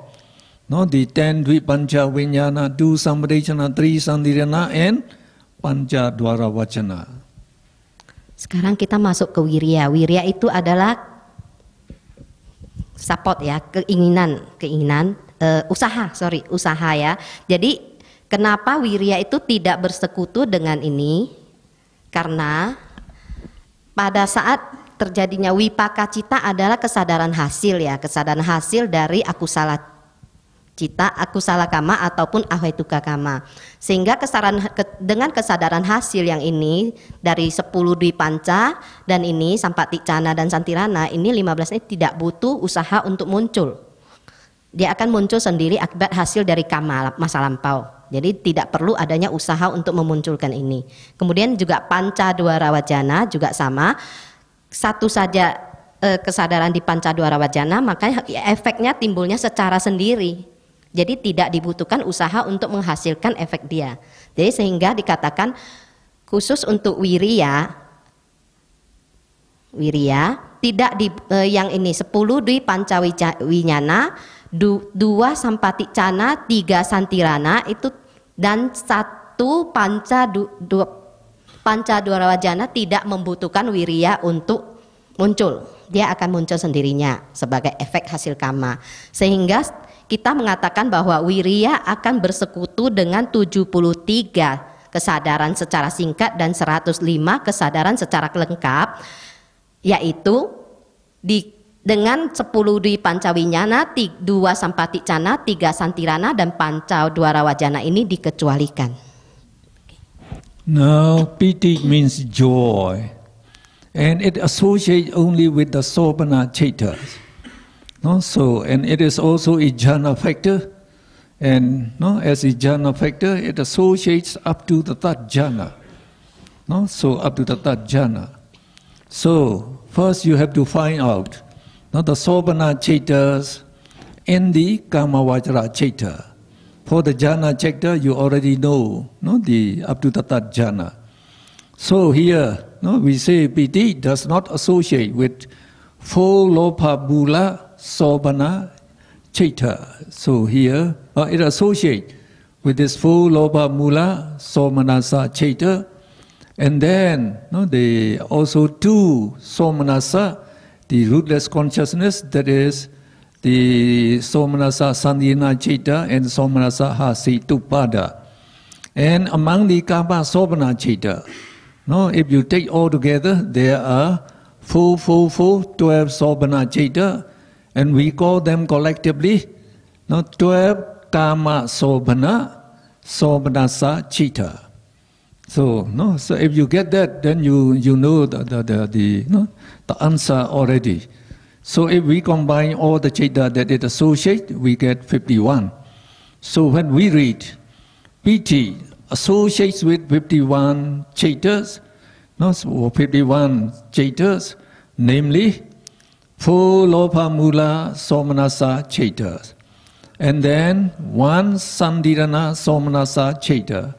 the 10 Dvipancha Vinyana, 2 Sampadechana, 3 Sandirana, and Pancha Dwara Vachana. Sekarang kita masuk ke wirya. Wirya itu adalah support ya, usaha ya. Jadi kenapa wirya itu tidak bersekutu dengan ini? Karena pada saat terjadinya wipaka cita adalah kesadaran hasil ya, kesadaran hasil dari akusala cita, akusala kama ataupun ahetuka kama. Sehingga dengan kesadaran hasil yang ini dari 10 Dwipanca dan ini Sampaticana dan Santirana, ini 15 ini tidak butuh usaha untuk muncul. Dia akan muncul sendiri akibat hasil dari kama masa lampau. Jadi tidak perlu adanya usaha untuk memunculkan ini. Kemudian juga Panca Dwara Wajana juga sama. Satu saja kesadaran di Panca Dwara Wajana, makanya efeknya timbulnya secara sendiri. Jadi tidak dibutuhkan usaha untuk menghasilkan efek dia. Jadi sehingga dikatakan khusus untuk wirya tidak yang ini 10 di pancawinyana, 2 sampaticana, 3 santirana itu dan 1 panca dwarawajana tidak membutuhkan wirya untuk muncul. Dia akan muncul sendirinya sebagai efek hasil kama. Sehingga kita mengatakan bahwa wirya akan bersekutu dengan 73 kesadaran secara singkat dan 105 kesadaran secara lengkap, yaitu dengan 10 di pancawinyana, 2 sampaticana, 3 santirana dan panca dwarawajana ini dikecualikan. Now piti means joy, and it associates only with the sobhana chaitas. And it is also a jhana factor, and as a jhana factor, it associates up to the third jhana. So up to the third jhana. So first you have to find out the sobhana chaitas and the kamavajra chaita. For the jhana chaita, you already know, the up to the third jhana. So here, we say piti does not associate with 4 lopa bula sobhana chaita. So here it associates with this 4 lopa mula somanasa chaita, and then they also 2 somanasa, the rootless consciousness, that is the somanasa sandhina chaita and somanasa hasitupada. And among the kama sobhana chaita, if you take all together, there are 12 sobhana chaita, and we call them collectively 12 kama sobhana sobhanasa chaita. So so if you get that, then you know the answer already. So if we combine all the chaita that it associates, we get 51. So when we read piti associates with 51 chaitas, 51 chaitas, namely 4 lopa mula somanasa chaitas, and then 1 sandirana somanasa chaita,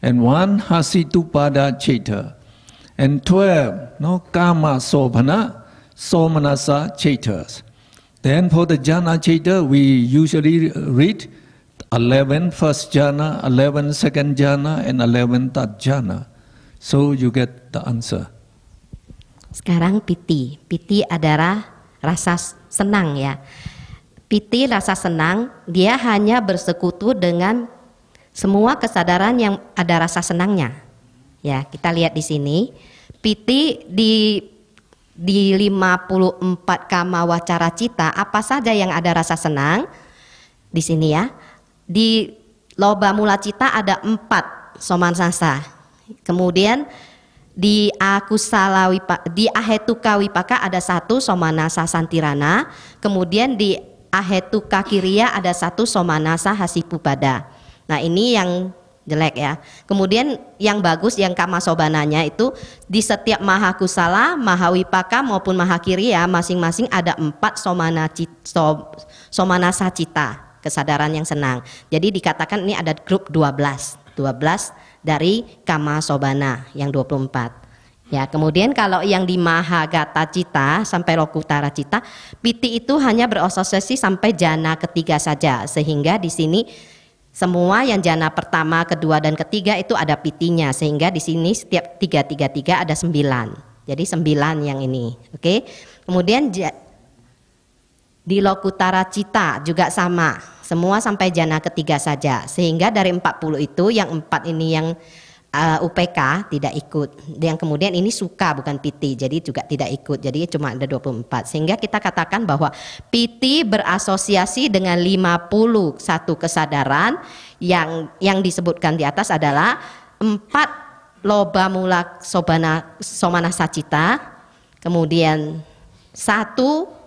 and 1 hasitupada chaita, and 12 kama sobhana somanasa chaitas. Then for the jhana chaita, we usually read 11 first jhana, 11 second jhana, and 11 third jhana. So you get the answer. Sekarang piti. Piti adalah rasa senang ya. Piti rasa senang, dia hanya bersekutu dengan semua kesadaran yang ada rasa senangnya. Ya, kita lihat di sini. Piti di 54 kama wacara cita, apa saja yang ada rasa senang? Di sini ya. Di loba mula cita ada 4 somanasa. Kemudian di di Ahetuka Wipaka ada 1 Somanasa Santirana, kemudian di Ahetuka Kiriya ada 1 Somanasa Hasipupada. Nah ini yang jelek ya. Kemudian yang bagus yang Kamasobananya itu di setiap Mahakusala, Mahawipaka maupun Mahakiriya masing-masing ada 4 Somanasa Cita, kesadaran yang senang. Jadi dikatakan ini ada grup 12 dari Kamasobana yang 24. Ya, kemudian kalau yang di Mahagata Cita sampai Lokutara Cita, piti itu hanya berasosiasi sampai jana ketiga saja, sehingga di sini semua yang jana pertama, kedua dan ketiga itu ada pitinya, sehingga di sini setiap 3 ada 9. Jadi 9 yang ini. Oke. Kemudian di Lokutara Cita juga sama, semua sampai jana ketiga saja, sehingga dari 40 itu yang 4 ini yang UPK tidak ikut, yang kemudian ini suka bukan piti, jadi juga tidak ikut, jadi cuma ada 24, sehingga kita katakan bahwa piti berasosiasi dengan 51 kesadaran yang disebutkan di atas adalah 4 loba mula somanasa cita, kemudian 1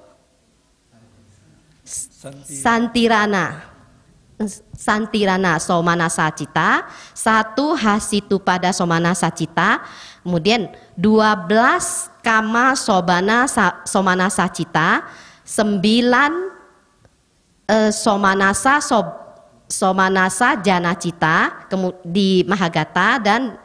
Santirana Somanasa Cita, 1 Hasitupada Somanasa Cita, kemudian 12 Kama Somanasa Cita, 9 Somanasa Jana Cita di Mahagata, dan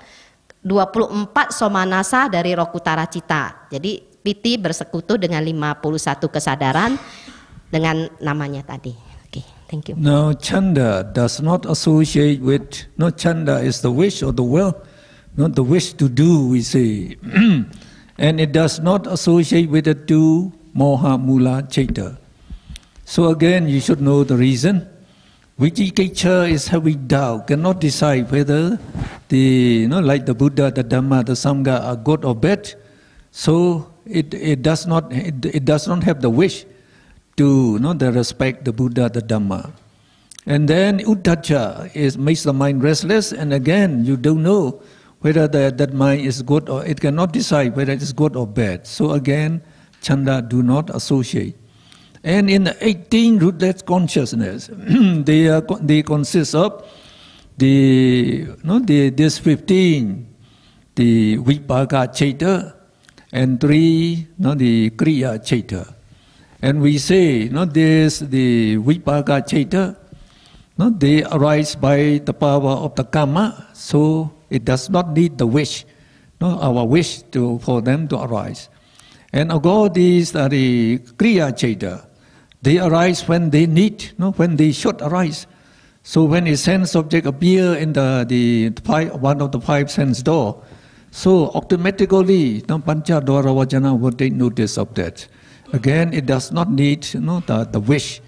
24 Somanasa dari Lokutara Cita. Jadi piti bersekutu dengan 51 kesadaran dengan namanya tadi. Thank you. Now, chanda does not associate with, no, chanda is the wish or the will, not the wish to do, we say. And it does not associate with the 2 moha mula chaita. So again, you should know the reason. Vicikiccha is having doubt, cannot decide whether like the Buddha, the Dhamma, the Sangha are good or bad. So it does not have the wish to the respect the Buddha, the Dhamma. And then uddhacca makes the mind restless, and again you don't know whether that mind is good, or it cannot decide whether it is good or bad. So again, chanda do not associate. And in the 18 rootless consciousness, they consist of this 15, the vipaka chaita, and 3, the kriya chaita. And we say, the vipaka chaita, they arise by the power of the karma, so it does not need the wish, our wish for them to arise. And all these are the kriya chaita. They arise when they need, when they should arise. So when a sense object appear in one of the 5 sense door, so automatically, pancha dwara vajana would take notice of that. Again, it does not need the wish.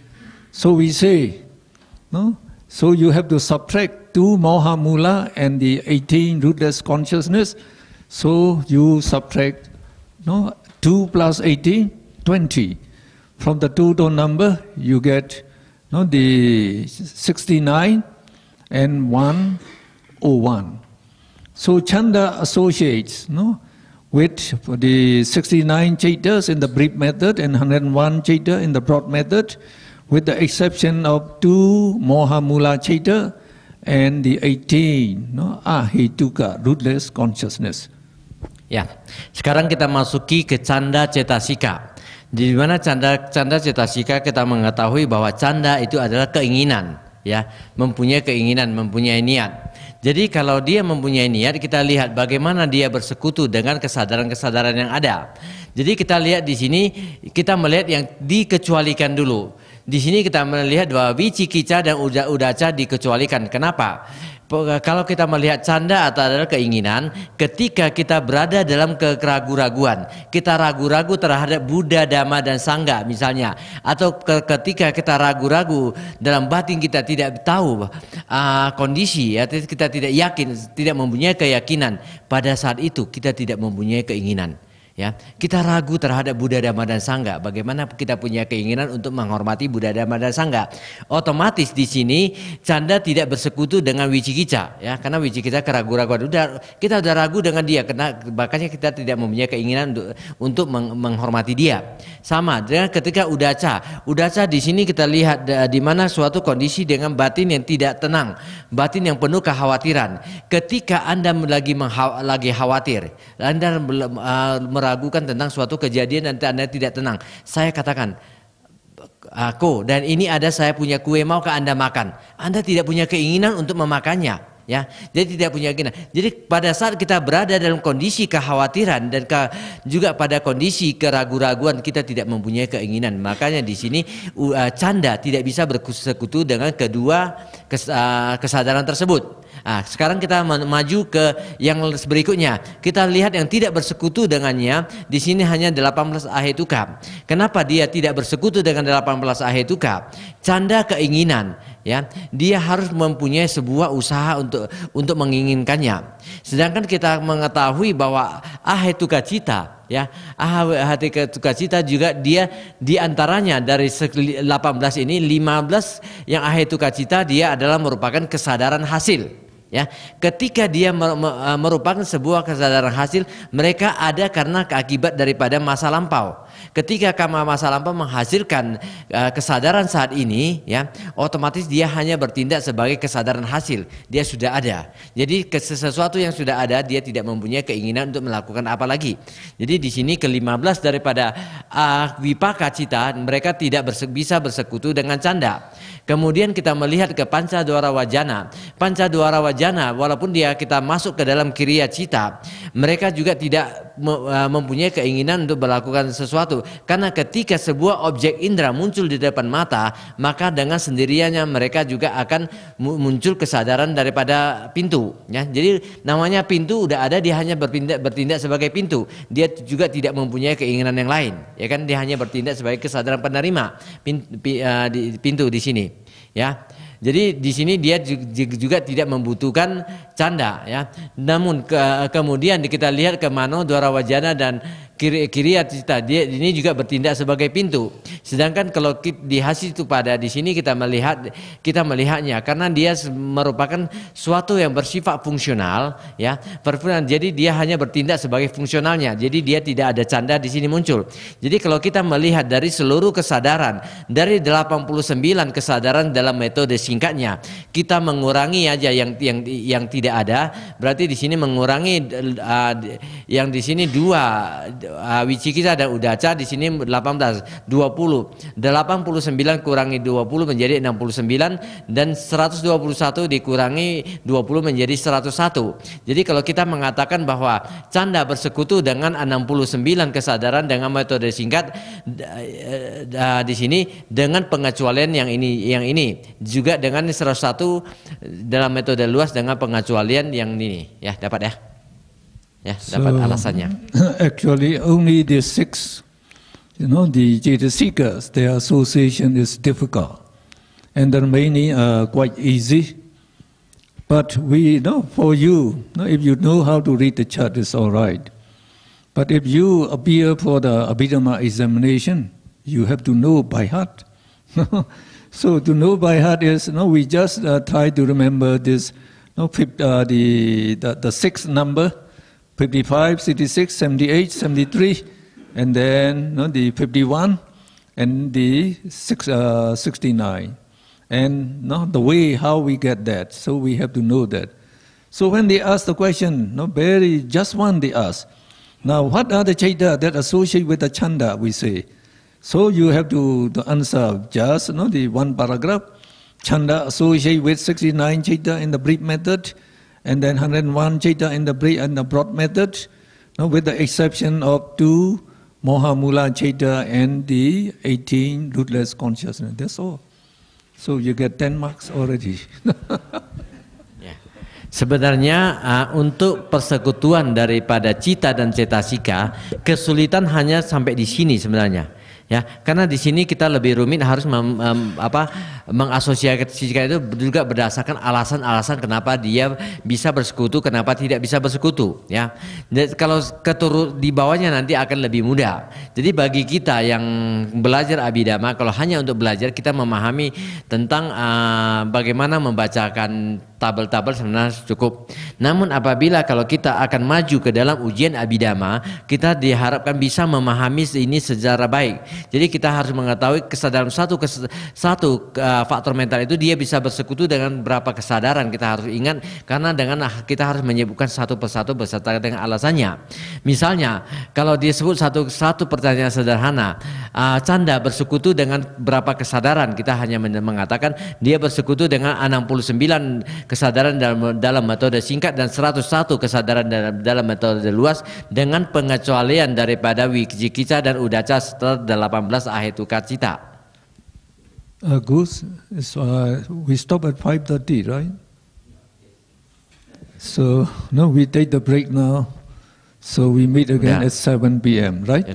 So we say, so you have to subtract 2 moha mula and the 18 rootless consciousness. So you subtract 2 plus 18, 20. From the total number, you get the 69 and 101. So chanda associates with the 69 chaitas in the brief method and 101 chaita in the broad method, with the exception of 2 moha mula chaita and the 18 ahituka rootless consciousness. Ya, sekarang kita masuki ke canda cetasika. Di mana canda cetasika kita mengetahui bahwa canda itu adalah keinginan, ya, mempunyai keinginan, mempunyai niat. Jadi kalau dia mempunyai niat, kita lihat bagaimana dia bersekutu dengan kesadaran-kesadaran yang ada. Jadi kita lihat di sini, kita melihat yang dikecualikan dulu. Di sini kita melihat bahwa vicikicca dan uddhacca dikecualikan. Kenapa? Kalau kita melihat canda atau adalah keinginan, ketika kita berada dalam keraguan-raguan, kita ragu-ragu terhadap Buddha, Dhamma dan Sangha misalnya, atau ketika kita ragu-ragu dalam batin kita tidak tahu kondisi, ya, kita tidak yakin, tidak mempunyai keyakinan, pada saat itu kita tidak mempunyai keinginan. Ya, kita ragu terhadap Buddha, Dhamma dan Sangha. Bagaimana kita punya keinginan untuk menghormati Buddha, Dhamma dan Sangha? Otomatis di sini canda tidak bersekutu dengan wicikica, ya, karena wicikica keraguan-raguan. Kita udah ragu dengan dia, karena makanya kita tidak mempunyai keinginan untuk menghormati dia. Sama dengan ketika udaca di sini kita lihat di mana suatu kondisi dengan batin yang tidak tenang, batin yang penuh kekhawatiran. Ketika Anda lagi khawatir, Anda meragukan tentang suatu kejadian dan Anda tidak tenang, saya katakan, aku dan ini ada, saya punya kue, maukah Anda makan? Anda tidak punya keinginan untuk memakannya, ya. Jadi tidak punya keinginan. Jadi pada saat kita berada dalam kondisi kekhawatiran dan juga pada kondisi keraguan-raguan, kita tidak mempunyai keinginan. Makanya di sini canda tidak bisa bersekutu dengan kedua kesadaran tersebut. Sekarang kita maju ke yang berikutnya. Kita lihat yang tidak bersekutu dengannya. Di sini hanya 18 ahetuka. Kenapa dia tidak bersekutu dengan 18 ahetuka? Canda keinginan, ya. Dia harus mempunyai sebuah usaha untuk menginginkannya. Sedangkan kita mengetahui bahwa ahetuka cita, ya, ahetuka cita juga dia diantaranya dari 18 ini 15 yang ahetuka cita dia adalah merupakan kesadaran hasil. Ya, ketika dia merupakan sebuah kesadaran hasil, mereka ada karena akibat daripada masa lampau. Ketika masa lampau menghasilkan kesadaran saat ini, ya, otomatis dia hanya bertindak sebagai kesadaran hasil. Dia sudah ada. Jadi sesuatu yang sudah ada, dia tidak mempunyai keinginan untuk melakukan apa lagi. Jadi di sini ke-15 daripada vipaka cita, mereka tidak bisa bersekutu dengan canda. Kemudian kita melihat ke panca dwara wajana. Panca dwara wajana, walaupun kita masuk ke dalam kiriya cita, mereka juga tidak mempunyai keinginan untuk melakukan sesuatu. Karena ketika sebuah objek indera muncul di depan mata, maka dengan sendiriannya mereka juga akan muncul kesadaran daripada pintu, ya. Jadi namanya pintu udah ada, dia hanya bertindak sebagai pintu. Dia juga tidak mempunyai keinginan yang lain, ya kan? Dia hanya bertindak sebagai kesadaran penerima pintu di sini. Ya, jadi di sini dia juga tidak membutuhkan canda, ya. Namun kemudian kita lihat ke mano dwara wajana dan kiriya cita, dia ini juga bertindak sebagai pintu. Sedangkan kalau di hasil itu pada di sini kita melihatnya karena dia merupakan suatu yang bersifat fungsional, ya. Jadi dia hanya bertindak sebagai fungsionalnya. Jadi dia tidak ada canda di sini muncul. Jadi kalau kita melihat dari seluruh kesadaran, dari 89 kesadaran dalam metode singkatnya, kita mengurangi aja yang tidak ada, berarti di sini mengurangi yang di sini 2 wicikita dan udaca, di sini 18, 20. 89 kurangi 20 menjadi 69 dan 121 dikurangi 20 menjadi 101. Jadi kalau kita mengatakan bahwa canda bersekutu dengan 69 kesadaran dengan metode singkat di sini dengan pengecualian yang ini juga dengan 101 dalam metode luas dengan pengecualian yang ini, ya, dapat ya. Ya, dapat alasannya. Actually, only the 6, the Jetaseekas, their association is difficult, and the remaining are quite easy. But for you, if you know how to read the chart, it's all right. But if you appear for the Abhidhamma examination, you have to know by heart. So to know by heart is, we just try to remember this, the sixth number. 55, 66, 78, 73, and then the 51 and the 69. And the way how we get that, so we have to know that. So when they ask the question, just one they ask. Now what are the chaita that associate with the chanda, we say. So you have to answer just the one paragraph. Chanda associate with 69 chaita in the brief method, and then 101 chaita in the brief and the broad method, with the exception of 2 mohamula chaita and the 18 rootless consciousness. That's all. So you get 10 marks already. Sebenarnya untuk persekutuan daripada cita dan cetasika, kesulitan hanya sampai di sini sebenarnya. Ya, karena di sini kita lebih rumit harus mengasosiasikan itu juga berdasarkan alasan-alasan kenapa dia bisa bersekutu, kenapa tidak bisa bersekutu. Ya, dan kalau di bawahnya nanti akan lebih mudah. Jadi bagi kita yang belajar Abhidhamma, kalau hanya untuk belajar kita memahami tentang bagaimana membacakan tabel-tabel sebenarnya cukup. Namun apabila kalau kita akan maju ke dalam ujian Abhidhamma, kita diharapkan bisa memahami ini secara baik. Jadi kita harus mengetahui kesadaran satu faktor mental itu dia bisa bersekutu dengan berapa kesadaran. Kita harus ingat karena kita harus menyebutkan satu persatu beserta dengan alasannya. Misalnya kalau dia sebut satu pertanyaan sederhana, Canda bersekutu dengan berapa kesadaran? Kita hanya mengatakan dia bersekutu dengan 69 kesadaran dalam metode singkat dan 101 kesadaran dalam metode luas dengan pengecualian daripada Wicikicca dan Uddhacca setelah 18 ahetuka cita. Gus, we stop at 5:30, right? So no, we take the break now. So we meet again at 7 p.m., right?